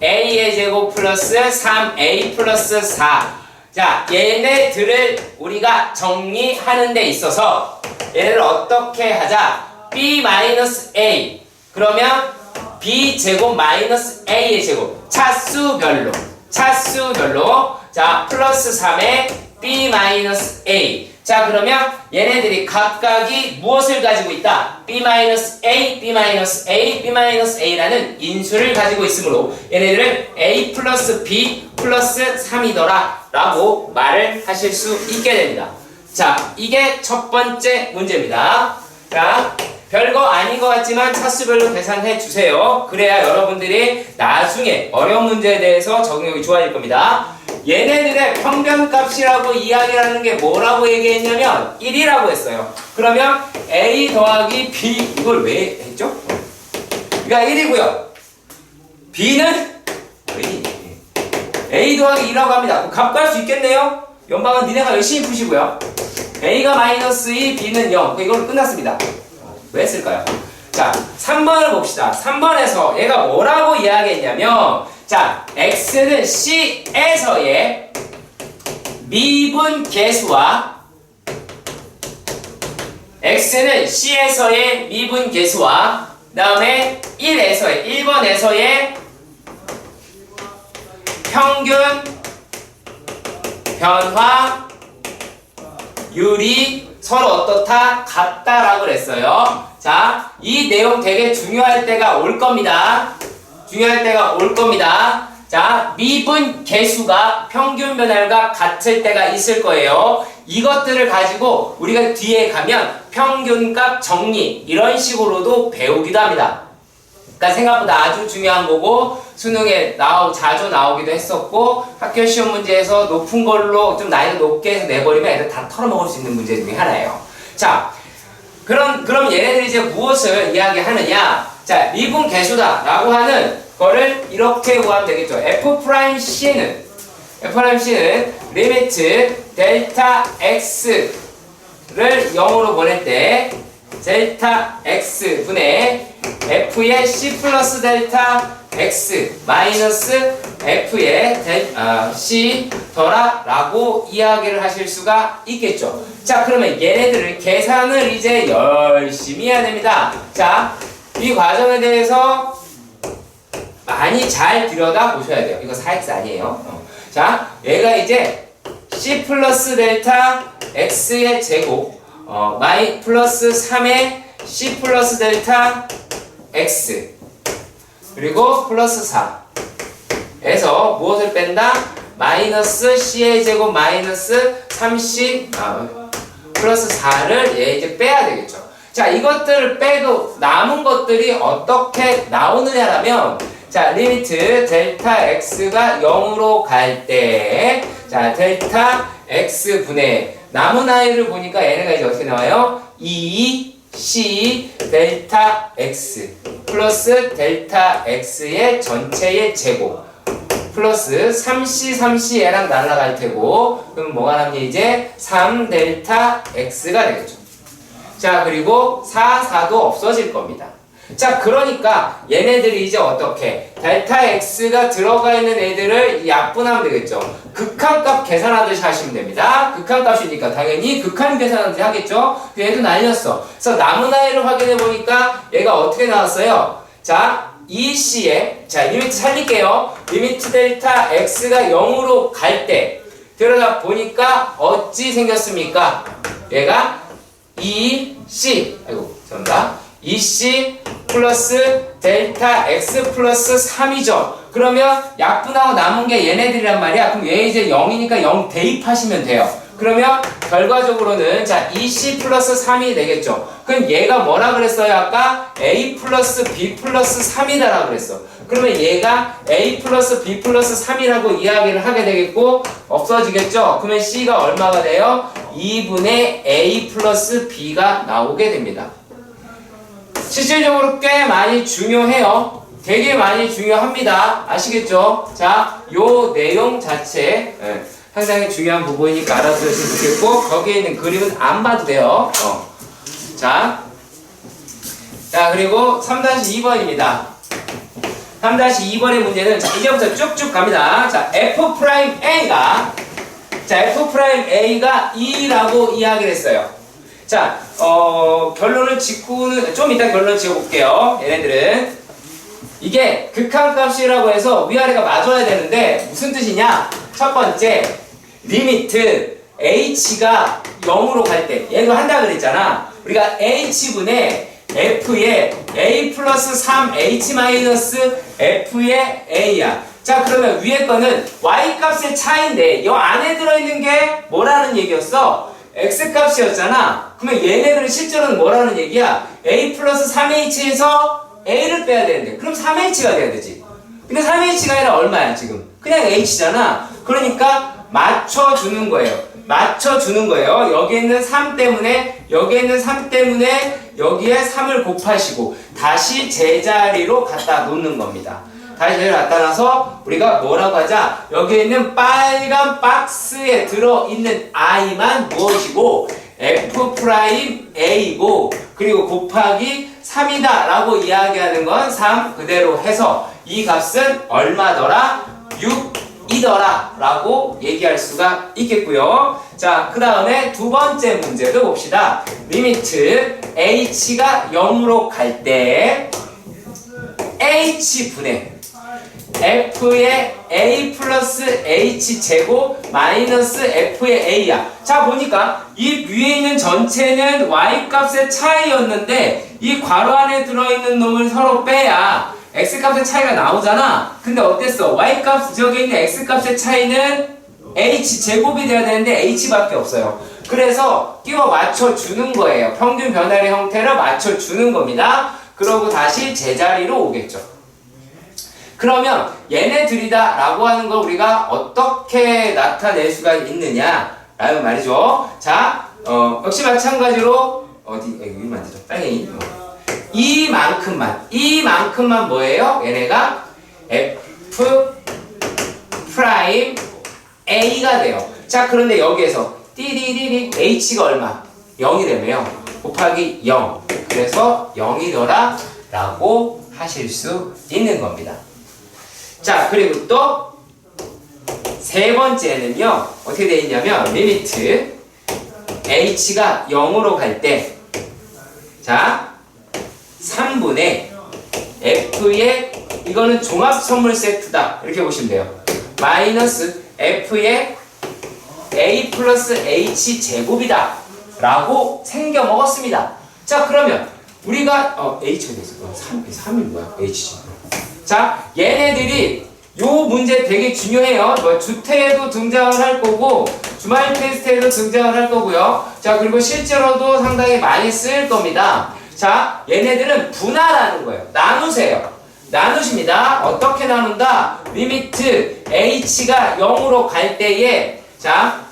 a의 제곱 플러스 3a 플러스 4. 자, 얘네들을 우리가 정리하는 데 있어서 얘네를 어떻게 하자? b-a 그러면 b 제곱 마이너스 a의 제곱 차수별로 자, 플러스 3에 b-a. 자, 그러면 얘네들이 각각이 무엇을 가지고 있다? b-a, b-a, b-a라는 인수를 가지고 있으므로 얘네들은 a 플러스 b 플러스 3이더라 라고 말을 하실 수 있게 됩니다. 자, 이게 첫 번째 문제입니다. 자, 별거 아닌 것 같지만 차수별로 계산해 주세요. 그래야 여러분들이 나중에 어려운 문제에 대해서 적응력이 좋아질 겁니다. 얘네들의 평변값이라고 이야기를 하는 게 뭐라고 얘기했냐면 1이라고 했어요. 그러면 a 더하기 b, 이걸 왜 했죠? 그러니까 1이고요. b는 a 더하기 2라고 합니다. 값 구할 수 있겠네요? 연방은 니네가 열심히 푸시고요. a가 마이너스 2, b는 0. 이걸로 끝났습니다. 왜 했을까요? 자, 3번을 봅시다. 3번에서 얘가 뭐라고 이야기했냐면, 자, x는 c에서의 미분 계수와 그 다음에 1번에서의 평균 변화율이 서로 어떻다? 같다라고 그랬어요. 자, 이 내용 되게 중요할 때가 올 겁니다. 자, 미분 계수가 평균 변화율과 같을 때가 있을 거예요. 이것들을 가지고 우리가 뒤에 가면 평균값 정리 이런 식으로도 배우기도 합니다. 그러니까 생각보다 아주 중요한 거고 수능에 자주 나오기도 했었고 학교 시험 문제에서 높은 걸로 좀 난이도 높게 해서 내버리면 애들 다 털어먹을 수 있는 문제 중에 하나예요. 자, 그럼 얘네들이 이제 무엇을 이야기하느냐? 자, 미분 계수다 라고 하는 거를 이렇게 구하면 되겠죠. F'C는 리미트 델타 x를 0으로 보낼 때 델타 x 분의 f의 c 플러스 델타 x 마이너스 f의 c 더라 라고 이야기를 하실 수가 있겠죠. 자, 그러면 얘네들을 계산을 이제 열심히 해야 됩니다. 자, 이 과정에 대해서 많이 잘 들여다보셔야 돼요. 이거 4x 아니에요. 자, 얘가 이제 c 플러스 델타 x의 제곱 플러스 3의 c 플러스 델타 x 그리고 플러스 4에서 무엇을 뺀다? 마이너스 c의 제곱 마이너스 3c 플러스 4를 얘 이제 빼야 되겠죠. 자, 이것들을 빼도 남은 것들이 어떻게 나오느냐라면, 자, 리미트 델타 x가 0으로 갈 때, 자, 델타 x 분의 남은 아이를 보니까 얘네가 이제 어떻게 나와요? 2c 델타 x 플러스 델타 x의 전체의 제곱 플러스 3c 얘랑 날아갈 테고, 그럼 뭐가 남니? 이제 3 델타 x가 되겠죠. 자, 그리고 4, 4도 없어질 겁니다. 자, 그러니까 얘네들이 이제 어떻게 델타 x가 들어가 있는 애들을 약분하면 되겠죠. 극한값 계산하듯이 하시면 됩니다. 극한값이니까 당연히 극한 계산하듯이 하겠죠. 얘도 날렸어. 그래서 남은 아이를 확인해 보니까 얘가 어떻게 나왔어요? 자, EC에 자 리미트 살릴게요. 리미트 델타 x가 0으로 갈 때 들어가 보니까 어찌 생겼습니까? 얘가 EC 아이고 죄송합니다. EC 플러스 델타 x 플러스 3이죠. 그러면 약분하고 남은 게 얘네들이란 말이야. 그럼 얘 이제 0이니까 0 대입하시면 돼요. 그러면 결과적으로는 자 EC 플러스 3이 되겠죠. 그럼 얘가 뭐라 그랬어요? 아까 A 플러스 B 플러스 3이다라고 그랬어. 그러면 얘가 A 플러스 B 플러스 3이라고 이야기를 하게 되겠고 없어지겠죠. 그러면 C가 얼마가 돼요? 2분의 A 플러스 B가 나오게 됩니다. 실질적으로 꽤 많이 중요해요. 되게 많이 중요합니다. 아시겠죠? 자, 요 내용 자체 상당히 중요한 부분이니까 알아두셨으면 좋겠고 거기에 있는 그림은 안 봐도 돼요. 자, 그리고 3-2번입니다. 3-2번의 문제는 자, 이제부터 쭉쭉 갑니다. 자, F'A가 자, F'A가 2라고 이야기를 했어요. 자, 결론을 짓고는 좀 이따 결론 지어볼게요. 얘네들은 이게 극한값이라고 해서 위아래가 맞아야 되는데 무슨 뜻이냐? 첫 번째 리미트 h가 0으로 갈 때 얘도 한다 그랬잖아. 우리가 h분의 f의 a 플러스 3 h 마이너스 f의 a야. 자, 그러면 위에 거는 y 값의 차이인데 이 안에 들어있는 게 뭐라는 얘기였어? x 값이었잖아. 그러면 얘네들은 실제로는 뭐라는 얘기야? a 플러스 3h에서 a를 빼야 되는데 그럼 3h가 돼야 되지. 근데 3h가 아니라 얼마야 지금? 그냥 h잖아. 그러니까 맞춰주는 거예요. 맞춰주는 거예요. 여기에 있는 3 때문에 여기에 있는 3 때문에 여기에 3을 곱하시고 다시 제자리로 갖다 놓는 겁니다. 다시 제자리로 갖다 놔서 우리가 뭐라고 하자? 여기에 있는 빨간 박스에 들어있는 i만 무엇이고 F'A이고 그리고 곱하기 3이다 라고 이야기하는 건 3 그대로 해서 이 값은 얼마더라? 6이더라 라고 얘기할 수가 있겠고요. 자, 그 다음에 두 번째 문제도 봅시다. 리미트 h가 0으로 갈 때 h분의 f의 a 플러스 h 제곱 마이너스 f의 a야. 자, 보니까 이 위에 있는 전체는 y 값의 차이였는데 이 괄호 안에 들어있는 놈을 서로 빼야 x 값의 차이가 나오잖아. 근데 어땠어? y 값 저기 있는 x 값의 차이는 h 제곱이 돼야 되는데 h밖에 없어요. 그래서 끼워 맞춰주는 거예요. 평균 변화의 형태를 맞춰주는 겁니다. 그러고 다시 제자리로 오겠죠. 그러면 얘네들이다 라고 하는 걸 우리가 어떻게 나타낼 수가 있느냐 라는 말이죠. 자, 역시 마찬가지로 여기만 안 되죠. 땅에 이만큼만 뭐예요? 얘네가 F 프라임 A가 돼요. 자, 그런데 여기에서 띠리리리 H가 얼마? 0이 되면 곱하기 0. 그래서 0이더라 라고 하실 수 있는 겁니다. 자, 그리고 또 세 번째는요 어떻게 되어 있냐면 리미트 h가 0으로 갈 때 자 3분의 f의 이거는 종합 선물 세트다 이렇게 보시면 돼요. 마이너스 f의 a 플러스 h 제곱이다 라고 생겨 먹었습니다. 자, 그러면 우리가 h가 됐어. 3이 뭐야? h지. 자, 얘네들이 요 문제 되게 중요해요. 주태에도 등장을 할 거고 주말 테스트에도 등장을 할 거고요. 자, 그리고 실제로도 상당히 많이 쓰일 겁니다. 자, 얘네들은 분할하는 거예요. 나누세요. 나누십니다. 어떻게 나눈다? 리미트 h가 0으로 갈 때에 자,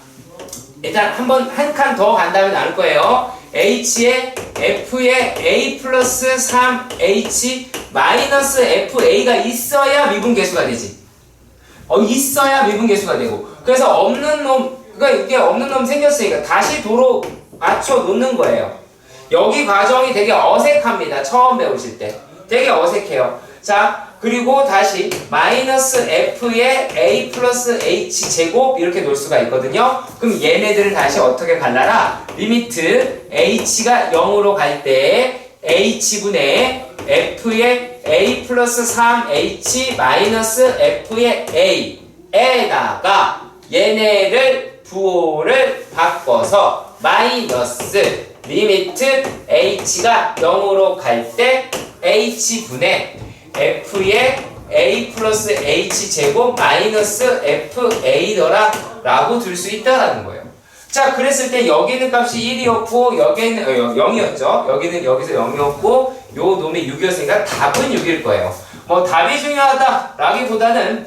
일단 한 칸 더 간다면 나눌 거예요. h의 f의 a 플러스 3h 마이너스 fa가 있어야 미분계수가 되지. 있어야 미분계수가 되고. 그래서 없는 놈, 그러니까 이게 없는 놈 생겼으니까 다시 도로 맞춰 놓는 거예요. 여기 과정이 되게 어색합니다. 처음 배우실 때. 되게 어색해요. 자, 그리고 다시 마이너스 f의 a 플러스 h 제곱 이렇게 놓을 수가 있거든요. 그럼 얘네들을 다시 어떻게 갈라라? 리미트 h가 0으로 갈 때 h분의 f의 a 플러스 3h 마이너스 f의 a에다가 얘네를 부호를 바꿔서 마이너스 리미트 h가 0으로 갈 때 h분의 f의 a 플러스 h 제곱 마이너스 fa더라 라고 둘 수 있다라는 거예요. 자, 그랬을 때 여기는 값이 1이었고 여기는 0이었죠. 여기는 여기서 0이었고 요 놈이 6이었으니까 답은 6일 거예요. 뭐 답이 중요하다라기보다는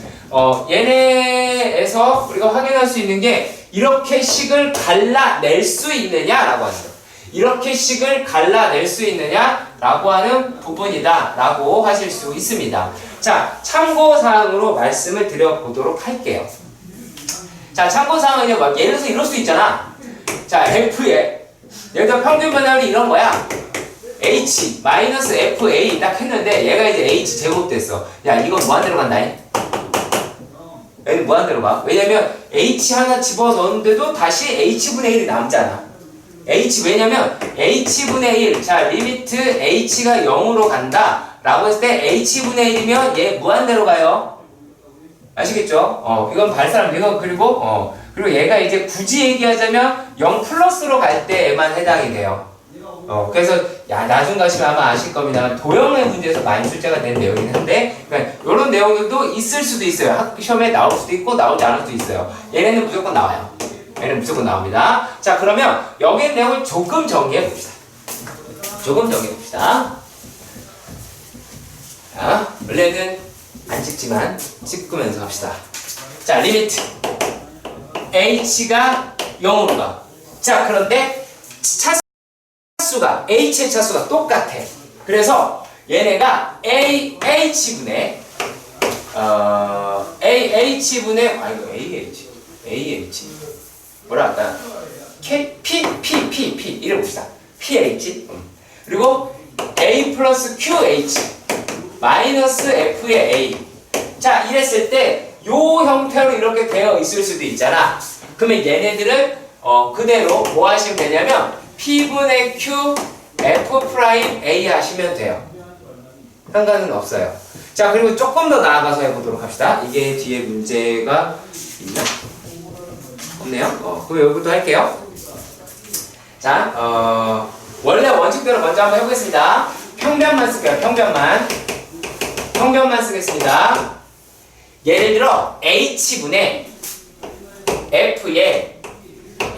얘네에서 우리가 확인할 수 있는 게 이렇게 식을 갈라낼 수 있느냐라고 하는 거예요. 이렇게 식을 갈라낼 수 있느냐라고 하는 부분이다 라고 하실 수 있습니다. 자, 참고사항으로 말씀을 드려보도록 할게요. 자, 참고사항은요, 막 예를 들어서 이럴 수 있잖아. 자, f에 예를 들어 평균 변화율이 이런 거야. h 마이너스 fa 딱 했는데 얘가 이제 h 제곱 됐어. 야, 이건 무한대로 간다. 얘는 무한대로 가. 왜냐면 h 하나 집어넣었는데도 다시 h분의 1이 남잖아. 왜냐면 h분의 1, 자, 리미트 h가 0으로 간다 라고 했을 때 h분의 1이면 얘 무한대로 가요. 아시겠죠? 이건 발사람 이거 그리고 얘가 이제 굳이 얘기하자면 0 플러스로 갈 때에만 해당이 돼요. 그래서 나중 가시면 아마 아실 겁니다. 도형의 문제에서 많이 출제가 된 내용이긴 한데, 그러니까 이런 내용들도 있을 수도 있어요. 학교 시험에 나올 수도 있고 나오지 않을 수도 있어요. 얘네는 무조건 나와요. 얘는 무조건 나옵니다. 자, 그러면 여기 내용을 조금 정리해 봅시다. 자, 원래는 안 찍지만 찍으면서 합시다. 자, 리미트 h가 0으로 가. 자, 그런데 차수가 h의 차수가 똑같아. 그래서 얘네가 ah분의 뭐라 할까요? p 이래 봅시다. ph 그리고 a 플러스 qh 마이너스 f의 a. 자, 이랬을 때 요 형태로 이렇게 되어 있을 수도 있잖아. 그러면 얘네들은 그대로 뭐 하시면 되냐면 p분의 q f 프라임 a 하시면 돼요. 상관은 없어요. 자, 그리고 조금 더 나아가서 해보도록 합시다. 이게 뒤에 문제가 있나? 없네요. 그럼 여기부터 할게요. 자, 원래 원칙대로 먼저 한번 해보겠습니다. 평변만 쓸게요. 평변만 쓰겠습니다. 예를 들어 h분의 f의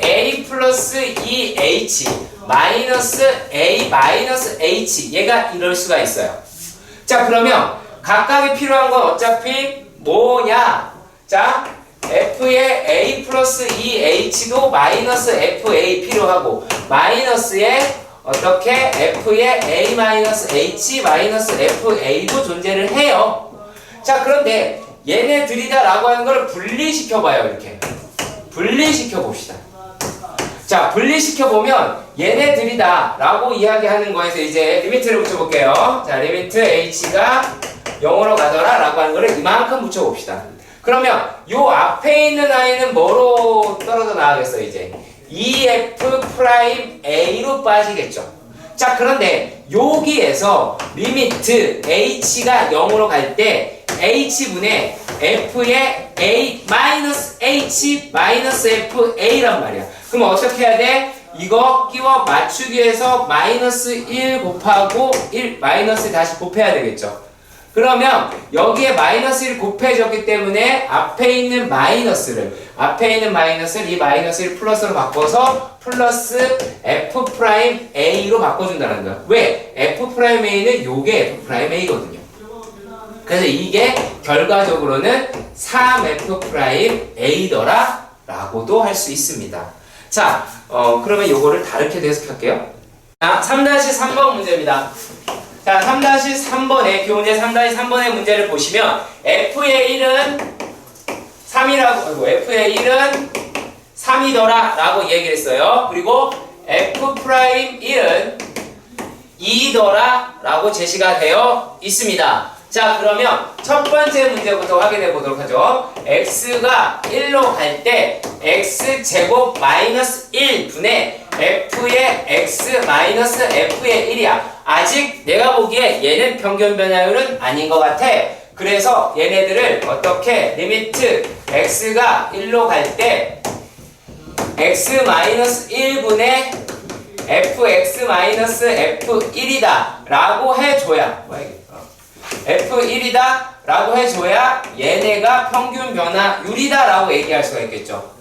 a 플러스 2h 마이너스 a 마이너스 h 얘가 이럴 수가 있어요. 자, 그러면 각각이 필요한 건 어차피 뭐냐? 자, f의 a 플러스 2h도 마이너스 fa 필요하고 마이너스에 어떻게 f의 a 마이너스 h 마이너스 fa도 존재를 해요. 자, 그런데 얘네들이다 라고 하는 걸 분리시켜봐요. 이렇게 분리시켜 봅시다. 자, 분리시켜보면 얘네들이다 라고 이야기하는 거에서 이제 리미트를 붙여볼게요. 자, 리미트 h가 0으로 가더라 라고 하는 거를 이만큼 붙여봅시다. 그러면 요 앞에 있는 아이는 뭐로 떨어져 나가겠어요? 이제 EF 프라임 A로 빠지겠죠. 자, 그런데 여기에서 리미트 H가 0으로 갈 때 H분의 F의 A 마이너스 H 마이너스 FA란 말이야. 그럼 어떻게 해야 돼? 이거 끼워 맞추기 위해서 마이너스 1 곱하고 1 마이너스 다시 곱해야 되겠죠. 그러면 여기에 마이너스 1 곱해졌기 때문에 앞에 있는 마이너스를 이 마이너스 1 플러스로 바꿔서 플러스 F 프라임 A로 바꿔준다는 거야. 왜? F 프라임 A는 요게 F 프라임 A거든요. 그래서 이게 결과적으로는 3F 프라임 A더라 라고도 할 수 있습니다. 자, 그러면 요거를 다르게 해석할게요. 자, 3-3번 문제입니다. 자, 3-3번에 교문제 3-3번의 문제를 보시면 F의 1은 3이라고 F의 1은 3이더라 라고 얘기를 했어요. 그리고 F 프라임 1은 2더라 라고 제시가 되어 있습니다. 자, 그러면 첫 번째 문제부터 확인해 보도록 하죠. x가 1로 갈 때 x제곱 마이너스 1분의 f의 x 마이너스 f의 1이야. 아직 내가 보기에 얘는 평균 변화율은 아닌 것 같아. 그래서 얘네들을 어떻게 리미트 x가 1로 갈 때 x 마이너스 1분의 fx 마이너스 f1이다 라고 해줘야 f1이다 라고 해줘야 얘네가 평균 변화율이다 라고 얘기할 수가 있겠죠.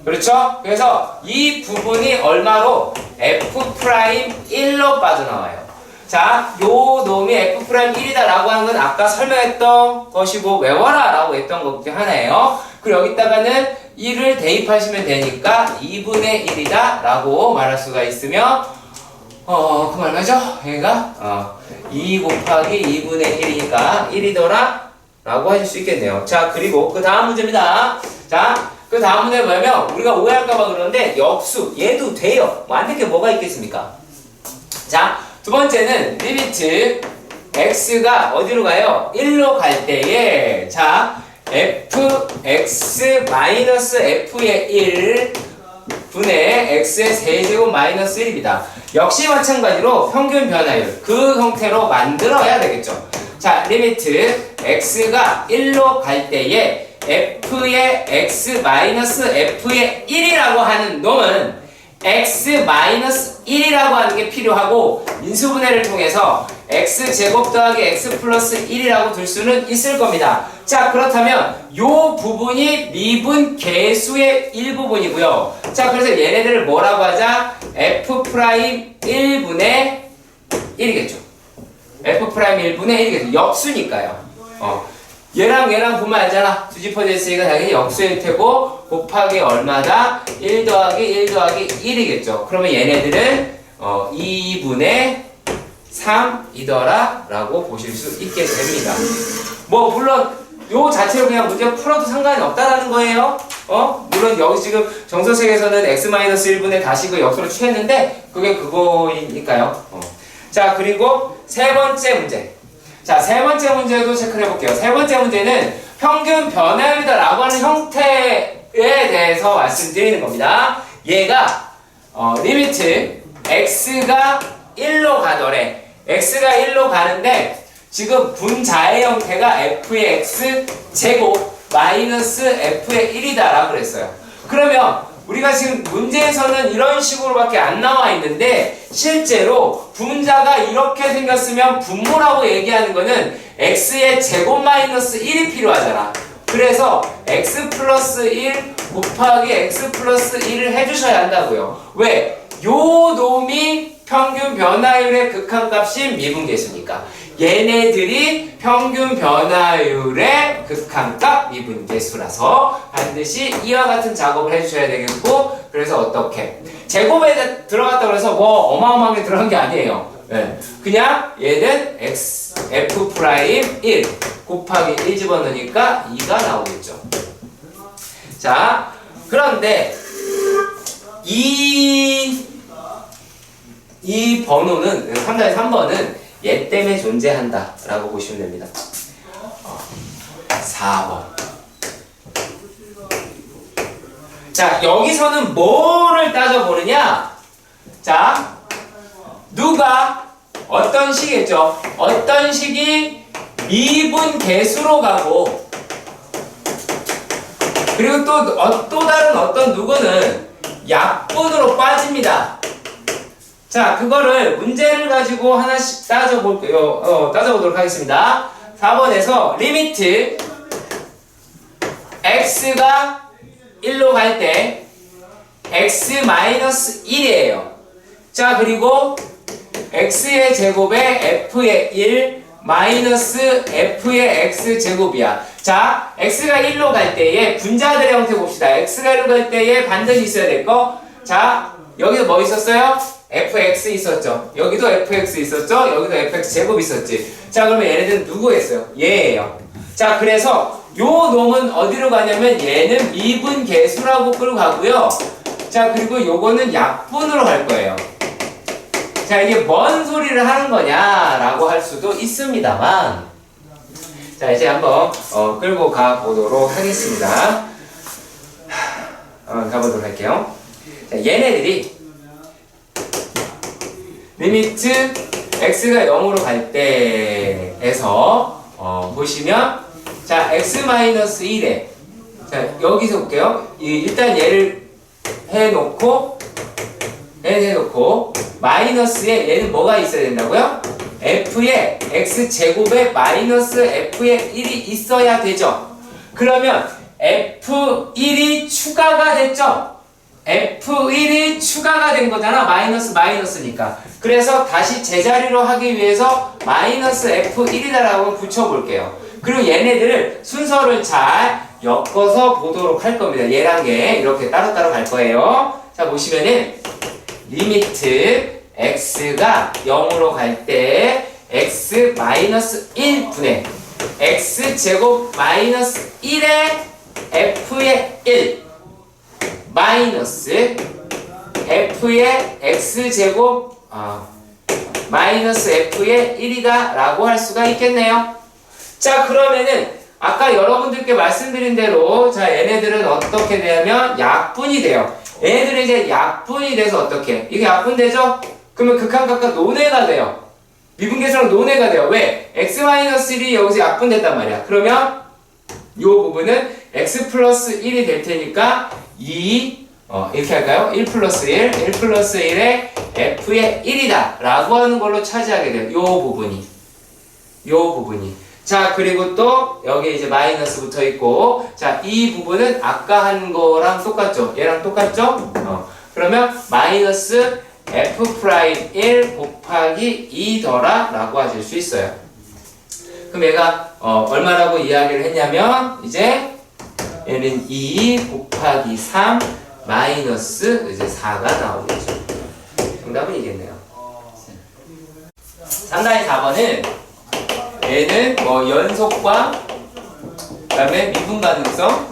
그렇죠? 그래서 이 부분이 얼마로 f'1로 빠져나와요. 자, 요 놈이 f'1이다 라고 하는 건 아까 설명했던 것이고 외워라 라고 했던 것 중에 하나예요. 그리고 여기다가는 1을 대입하시면 되니까 2분의 1이다 라고 말할 수가 있으며 그 말 맞죠? 얘가 2 곱하기 2분의 1이니까 1이더라 라고 하실 수 있겠네요. 자, 그리고 그 다음 문제입니다. 자, 그 다음 문제 뭐냐면 우리가 오해할까봐 그러는데 역수 얘도 돼요. 뭐 안 될 게 뭐가 있겠습니까? 자, 두 번째는 리미트 x가 어디로 가요? 1로 갈 때에 자 fx 마이너스 f의 1 분의 x의 세제곱 마이너스 1입니다. 역시 마찬가지로 평균 변화율 그 형태로 만들어야 되겠죠. 자, 리미트 x가 1로 갈 때에 f의 x 마이너스 f의 1이라고 하는 놈은 x 마이너스 1이라고 하는 게 필요하고 인수분해를 통해서 x제곱 더하기 x 플러스 1이라고 둘 수는 있을 겁니다. 자, 그렇다면 요 부분이 미분 계수의 일부분이고요. 자, 그래서 얘네들을 뭐라고 하자? f'1분의 1이겠죠. f'1분의 1이겠죠. 역수니까요. 얘랑 얘랑 보면 알잖아. 뒤집어져 있으니까 당연히 역수일 테고 곱하기 얼마다? 1 더하기 1 더하기 1이겠죠. 그러면 얘네들은 2분의 3이더라 라고 보실 수 있게 됩니다. 뭐 물론 요 자체로 그냥 문제 풀어도 상관이 없다라는 거예요. 물론 여기 지금 정서책에서는 x-1분의 다시 그 역수를 취했는데 그게 그거니까요. 자, 그리고 세 번째 문제. 자, 세 번째 문제도 체크를 해볼게요. 세 번째 문제는 평균 변화율이다 라고 하는 형태에 대해서 말씀드리는 겁니다. 얘가 리미트 x가 1로 가더래. x가 1로 가는데 지금 분자의 형태가 f의 x 제곱 마이너스 f의 1이다 라고 그랬어요. 그러면 우리가 지금 문제에서는 이런 식으로밖에 안 나와 있는데 실제로 분자가 이렇게 생겼으면 분모라고 얘기하는 거는 x의 제곱 마이너스 1이 필요하잖아. 그래서 x 플러스 1 곱하기 x 플러스 1을 해주셔야 한다고요. 왜? 요 놈이 평균 변화율의 극한값인 미분계수니까. 얘네들이 평균 변화율의 극한값 미분계수라서 반드시 이와 같은 작업을 해주셔야 되겠고, 그래서 어떻게? 제곱에 들어갔다고 해서 뭐 어마어마하게 들어간 게 아니에요. 네. 그냥 얘는 f'1 곱하기 1 집어넣으니까 2가 나오겠죠. 자, 그런데 이 번호는 3번은 얘 때문에 존재한다 라고 보시면 됩니다. 4번. 자, 여기서는 뭐를 따져보느냐? 자, 누가 어떤 식이겠죠? 어떤 식이 미분 계수로 가고, 그리고 또 다른 어떤 누구는 약분으로 빠집니다. 자, 그거를 문제를 가지고 하나씩 따져보도록 하겠습니다. 4번에서 리미트 x가 1로 갈 때 x-1이에요. 자, 그리고 x의 제곱에 f의 1 마이너스 f의 x제곱이야. 자, x가 1로 갈 때의 분자들의 형태 봅시다. x가 1로 갈 때에 반드시 있어야 될 거. 자, 여기서 뭐 있었어요? fx 있었죠. 여기도 fx 있었죠. 여기도 fx 제곱 있었지. 자, 그러면 얘네들은 누구겠어요? 얘예요. 자, 그래서 요 놈은 어디로 가냐면 얘는 미분 계수라고 끌고 가고요. 자, 그리고 요거는 약분으로 갈 거예요. 자, 이게 뭔 소리를 하는 거냐라고 할 수도 있습니다만, 자, 이제 한번 끌고 가 보도록 하겠습니다. 가보도록 할게요. 자, 얘네들이 리미트 x가 0으로 갈 때에서 보시면, 자, x-1에, 자, 여기서 볼게요. 일단 얘를 해놓고 마이너스에 얘는 뭐가 있어야 된다고요? f에 x제곱에 마이너스 f에 1이 있어야 되죠. 그러면 f1이 추가가 됐죠. f1이 추가가 된 거잖아. 마이너스니까. 그래서 다시 제자리로 하기 위해서 마이너스 f1이다라고 붙여볼게요. 그리고 얘네들을 순서를 잘 엮어서 보도록 할 겁니다. 얘랑 얘 이렇게 따로따로 갈 거예요. 자, 보시면은 리미트 x가 0으로 갈 때 x-1분의 x제곱 마이너스 1에 f의 1 마이너스 f의 x제곱 마이너스 f의 1이다 라고 할 수가 있겠네요. 자, 그러면은 아까 여러분들께 말씀드린 대로, 자, 얘네들은 어떻게 되냐면 약분이 돼요. 얘네들은 이제 약분이 돼서 어떻게? 이게 약분되죠? 그러면 극한각과 논외가 돼요. 미분계수랑 논외가 돼요. 왜? x-1이 여기서 약분됐단 말이야. 그러면 이 부분은 x 플러스 1이 될 테니까 이렇게 할까요? 1 플러스 1 플러스 1에 f의 1이다 라고 하는 걸로 차지하게 돼요. 요 부분이. 자, 그리고 또 여기 이제 마이너스 붙어 있고, 자, 이 부분은 아까 한 거랑 똑같죠? 얘랑 똑같죠? 그러면 마이너스 f'1 곱하기 2더라 라고 하실 수 있어요. 그럼 얘가 얼마라고 이야기를 했냐면, 이제 얘는 2 곱하기 3 마이너스 이제 4가 나오겠죠. 정답은 이겠네요. 상당히 4번은 얘는 뭐 연속과 그다음에 미분 가능성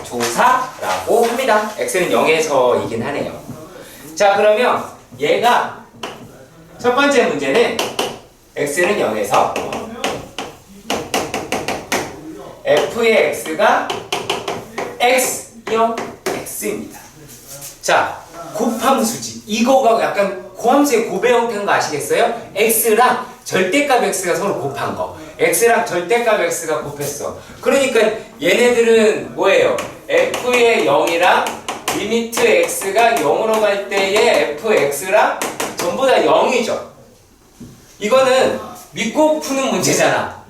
조사라고 합니다. x는 0에서이긴 하네요. 자, 그러면 얘가 첫 번째 문제는 x는 0에서 f의 x가 x0 x입니다. 자, 곱함수지. 이거가 약간 고함수의 고배 형태인 거 아시겠어요? x랑 절대값 x가 서로 곱한 거. x랑 절대값 x가 곱했어. 그러니까 얘네들은 뭐예요? f의 0이랑 리미트 x가 0으로 갈 때의 fx랑 전부 다 0이죠. 이거는 믿고 푸는 문제잖아.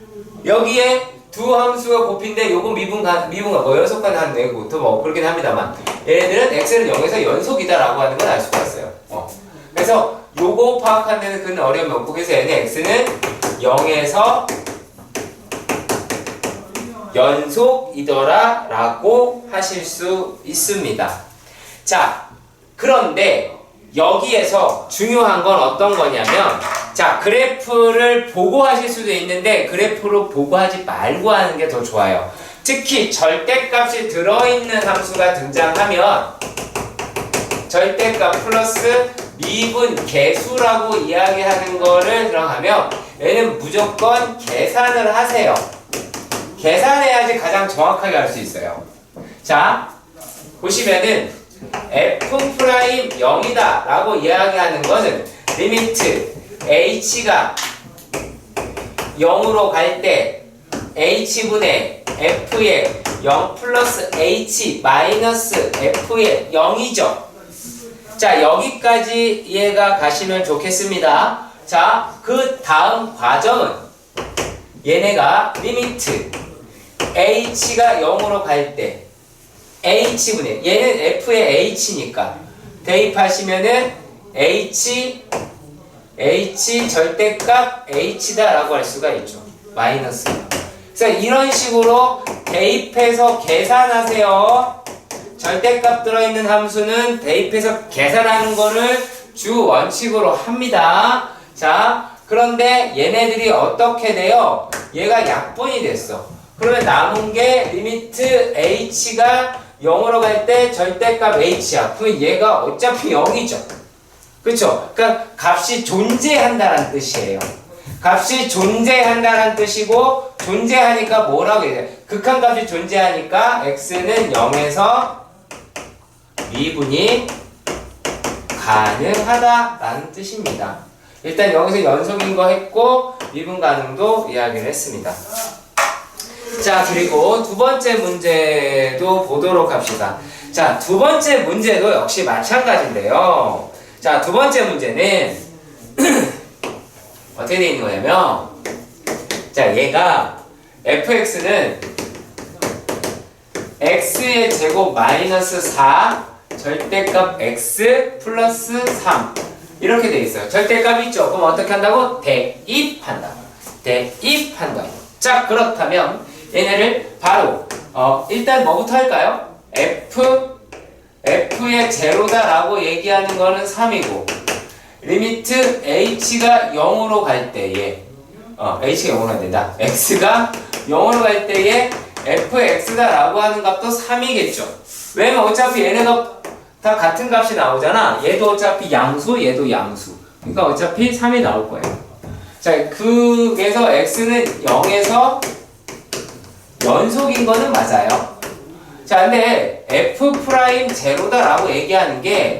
여기에 두 함수가 곱인데 요건 미분가 뭐 연속간 한 내고 또 뭐 그렇긴 합니다만, 얘네들은 x는 0에서 연속이다라고 하는 걸 알 수가 있어요. 그래서 요거 파악하는 데는 그는 어려움이 없고, 그래서 얘는 x는 0에서 연속이더라 라고 하실 수 있습니다. 자, 그런데 여기에서 중요한 건 어떤 거냐면, 자, 그래프를 보고 하실 수도 있는데 그래프로 보고 하지 말고 하는 게 더 좋아요. 특히 절대값이 들어있는 함수가 등장하면 절대값 플러스 미분 계수라고 이야기하는 거를 들어가면 얘는 무조건 계산을 하세요. 계산해야지 가장 정확하게 알 수 있어요. 자, 보시면은 f'0이다 라고 이야기하는 것은 리미트 h가 0으로 갈 때 h분의 f의 0 플러스 h 마이너스 f의 0이죠. 자, 여기까지 이해가 가시면 좋겠습니다. 자, 그 다음 과정은 얘네가 리미트 h가 0으로 갈 때 h분의, 얘는 f의 h니까 대입하시면은 h 절대값 h다 라고 할 수가 있죠. 마이너스. 그래서 이런 식으로 대입해서 계산하세요. 절대값 들어있는 함수는 대입해서 계산하는 거를 주 원칙으로 합니다. 자, 그런데 얘네들이 어떻게 돼요? 얘가 약분이 됐어. 그러면 남은 게 리미트 h가 0으로 갈 때 절대값 h야. 그럼 얘가 어차피 0이죠. 그쵸? 그러니까 값이 존재한다는 뜻이에요. 값이 존재한다는 뜻이고 존재하니까 뭐라고 해야 돼? 극한값이 존재하니까 x는 0에서 미분이 가능하다라는 뜻입니다. 일단 여기서 연속인 거 했고 미분 가능도 이야기를 했습니다. 자, 그리고 두 번째 문제도 보도록 합시다. 자, 두 번째 문제도 역시 마찬가지인데요. 자, 두 번째 문제는 어떻게 되어 있는 거냐면, 자, 얘가 fx는 x의 제곱 마이너스 4 절대값 x 플러스 3 이렇게 되어 있어요. 절대값 있죠? 그럼 어떻게 한다고? 대입한다. 대입한다. 자, 그렇다면 얘네를 바로 일단 뭐부터 할까요? f의 제로다라고 얘기하는 거는 3이고 리미트 h가 0으로 갈 때에 h가 0으로 갈 때다. x가 0으로 갈 때에 fx다라고 하는 값도 3이겠죠. 왜냐면 어차피 얘네가 다 같은 값이 나오잖아. 얘도 어차피 양수, 얘도 양수. 그러니까 어차피 3이 나올 거예요. 자, 그래서 x는 0에서 연속인 거는 맞아요. 자, 근데 f' 제로다라고 얘기하는 게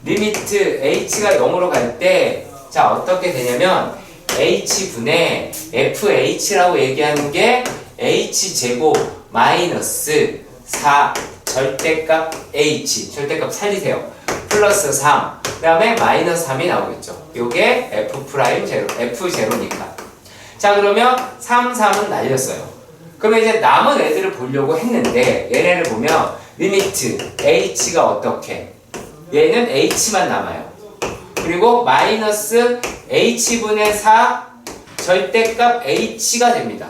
리미트 h가 0으로 갈 때 자, 어떻게 되냐면 h분의 fh라고 얘기하는 게 h제곱 마이너스 4 절대값 h 절대값 살리세요. 플러스 3 그 다음에 마이너스 3이 나오겠죠. 요게 f0니까. 자, 그러면 3, 3은 날렸어요. 그러면 이제 남은 애들을 보려고 했는데 얘네를 보면 리미트 h가 어떻게? 얘는 h만 남아요. 그리고 마이너스 h분의 4 절대값 h가 됩니다.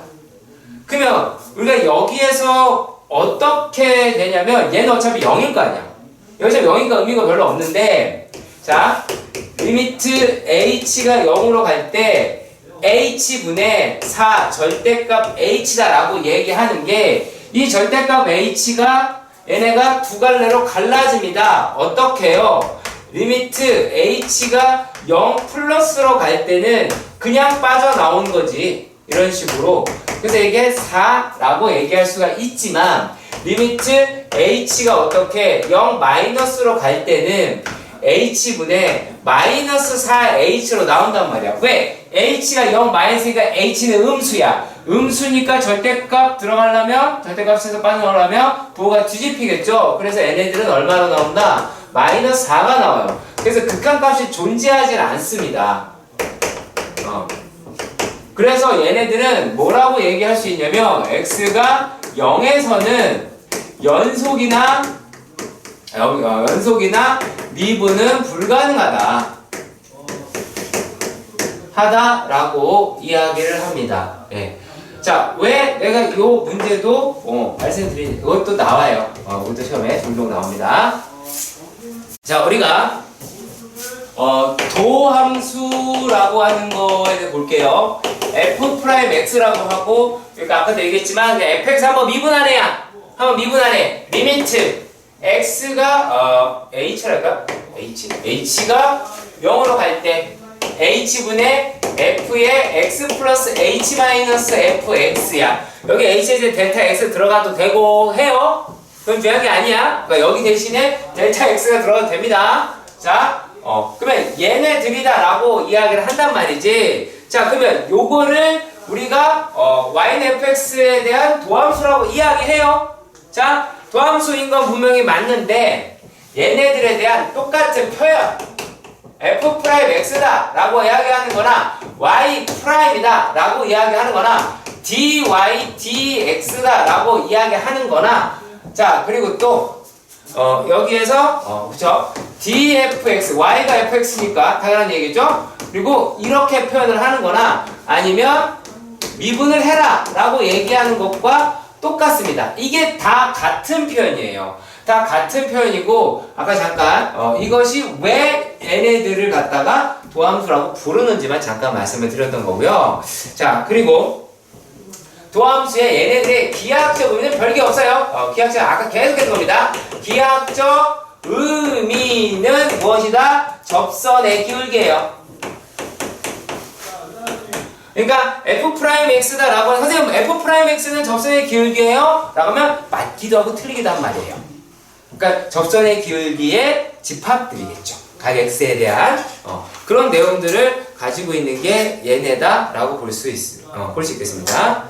그러면 우리가 여기에서 어떻게 되냐면 얘는 어차피 0일 거 아니야. 여기서 0이니까 의미가 별로 없는데 자, 리미트 h가 0으로 갈 때 h분의 4 절대값 h다라고 얘기하는 게 이 절대값 h가 얘네가 두 갈래로 갈라집니다. 어떻게 해요? 리미트 h가 0 플러스로 갈 때는 그냥 빠져나온 거지. 이런 식으로. 그래서 이게 4라고 얘기할 수가 있지만 리미트 h가 어떻게 0 마이너스로 갈 때는 h분의 마이너스 4h로 나온단 말이야. 왜? h가 0 마이너스니까 h는 음수야. 음수니까 절대값 들어가려면 절대값에서 빠져나오려면 부호가 뒤집히겠죠. 그래서 얘네들은 얼마로 나온다? 마이너스 4가 나와요. 그래서 극한값이 존재하지 않습니다. 그래서 얘네들은 뭐라고 얘기할 수 있냐면 x가 0에서는 연속이나 미분은 불가능하다 하다라고 이야기를 합니다. 네. 자, 왜 내가 요 문제도 말씀드린 이것도 나와요. 이것도 시험에 종종 나옵니다. 자, 우리가 도함수라고 하는 거에 대해 볼게요. f'x라고 하고 그러니까 아까도 얘기했지만 fx 한번 미분하네야. 한번 미분하네. 리미트 x가 h랄까? h가 0으로 갈 때 h분의 f의 x 플러스 h 마이너스 fx야. 여기 h에 이제 델타 x 들어가도 되고 해요. 그건 중요한 게 아니야. 그러니까 여기 대신에 델타 x가 들어가도 됩니다. 자, 그러면 얘네들이다라고 이야기를 한단 말이지. 자, 그러면 요거를 우리가 y는 fx에 대한 도함수라고 이야기해요. 자, 도함수인 건 분명히 맞는데 얘네들에 대한 똑같은 표현 f'x다 라고 이야기하는 거나 y'이다 라고 이야기하는 거나 dy dx다 라고 이야기하는 거나 자, 그리고 또 여기에서 그쵸? dfx y가 fx니까 당연한 얘기죠. 그리고 이렇게 표현을 하는 거나 아니면 미분을 해라 라고 얘기하는 것과 똑같습니다. 이게 다 같은 표현이에요. 다 같은 표현이고 아까 잠깐 이것이 왜 얘네들을 갖다가 도함수라고 부르는지만 잠깐 말씀을 드렸던 거고요. 자, 그리고 도함수의 얘네들의 기하학적 의미는 별게 없어요. 기하학적 아까 계속 했던 겁니다. 기하학적 의미는 무엇이다? 접선의 기울기예요. 그러니까 f'x다라고 선생님 f'x는 접선의 기울기예요? 라고 하면 맞기도 하고 틀리기도 한 말이에요. 그러니까 접선의 기울기의 집합들이겠죠. 각 x에 대한 그런 내용들을 가지고 있는 게 얘네다라고 볼 수 있겠습니다.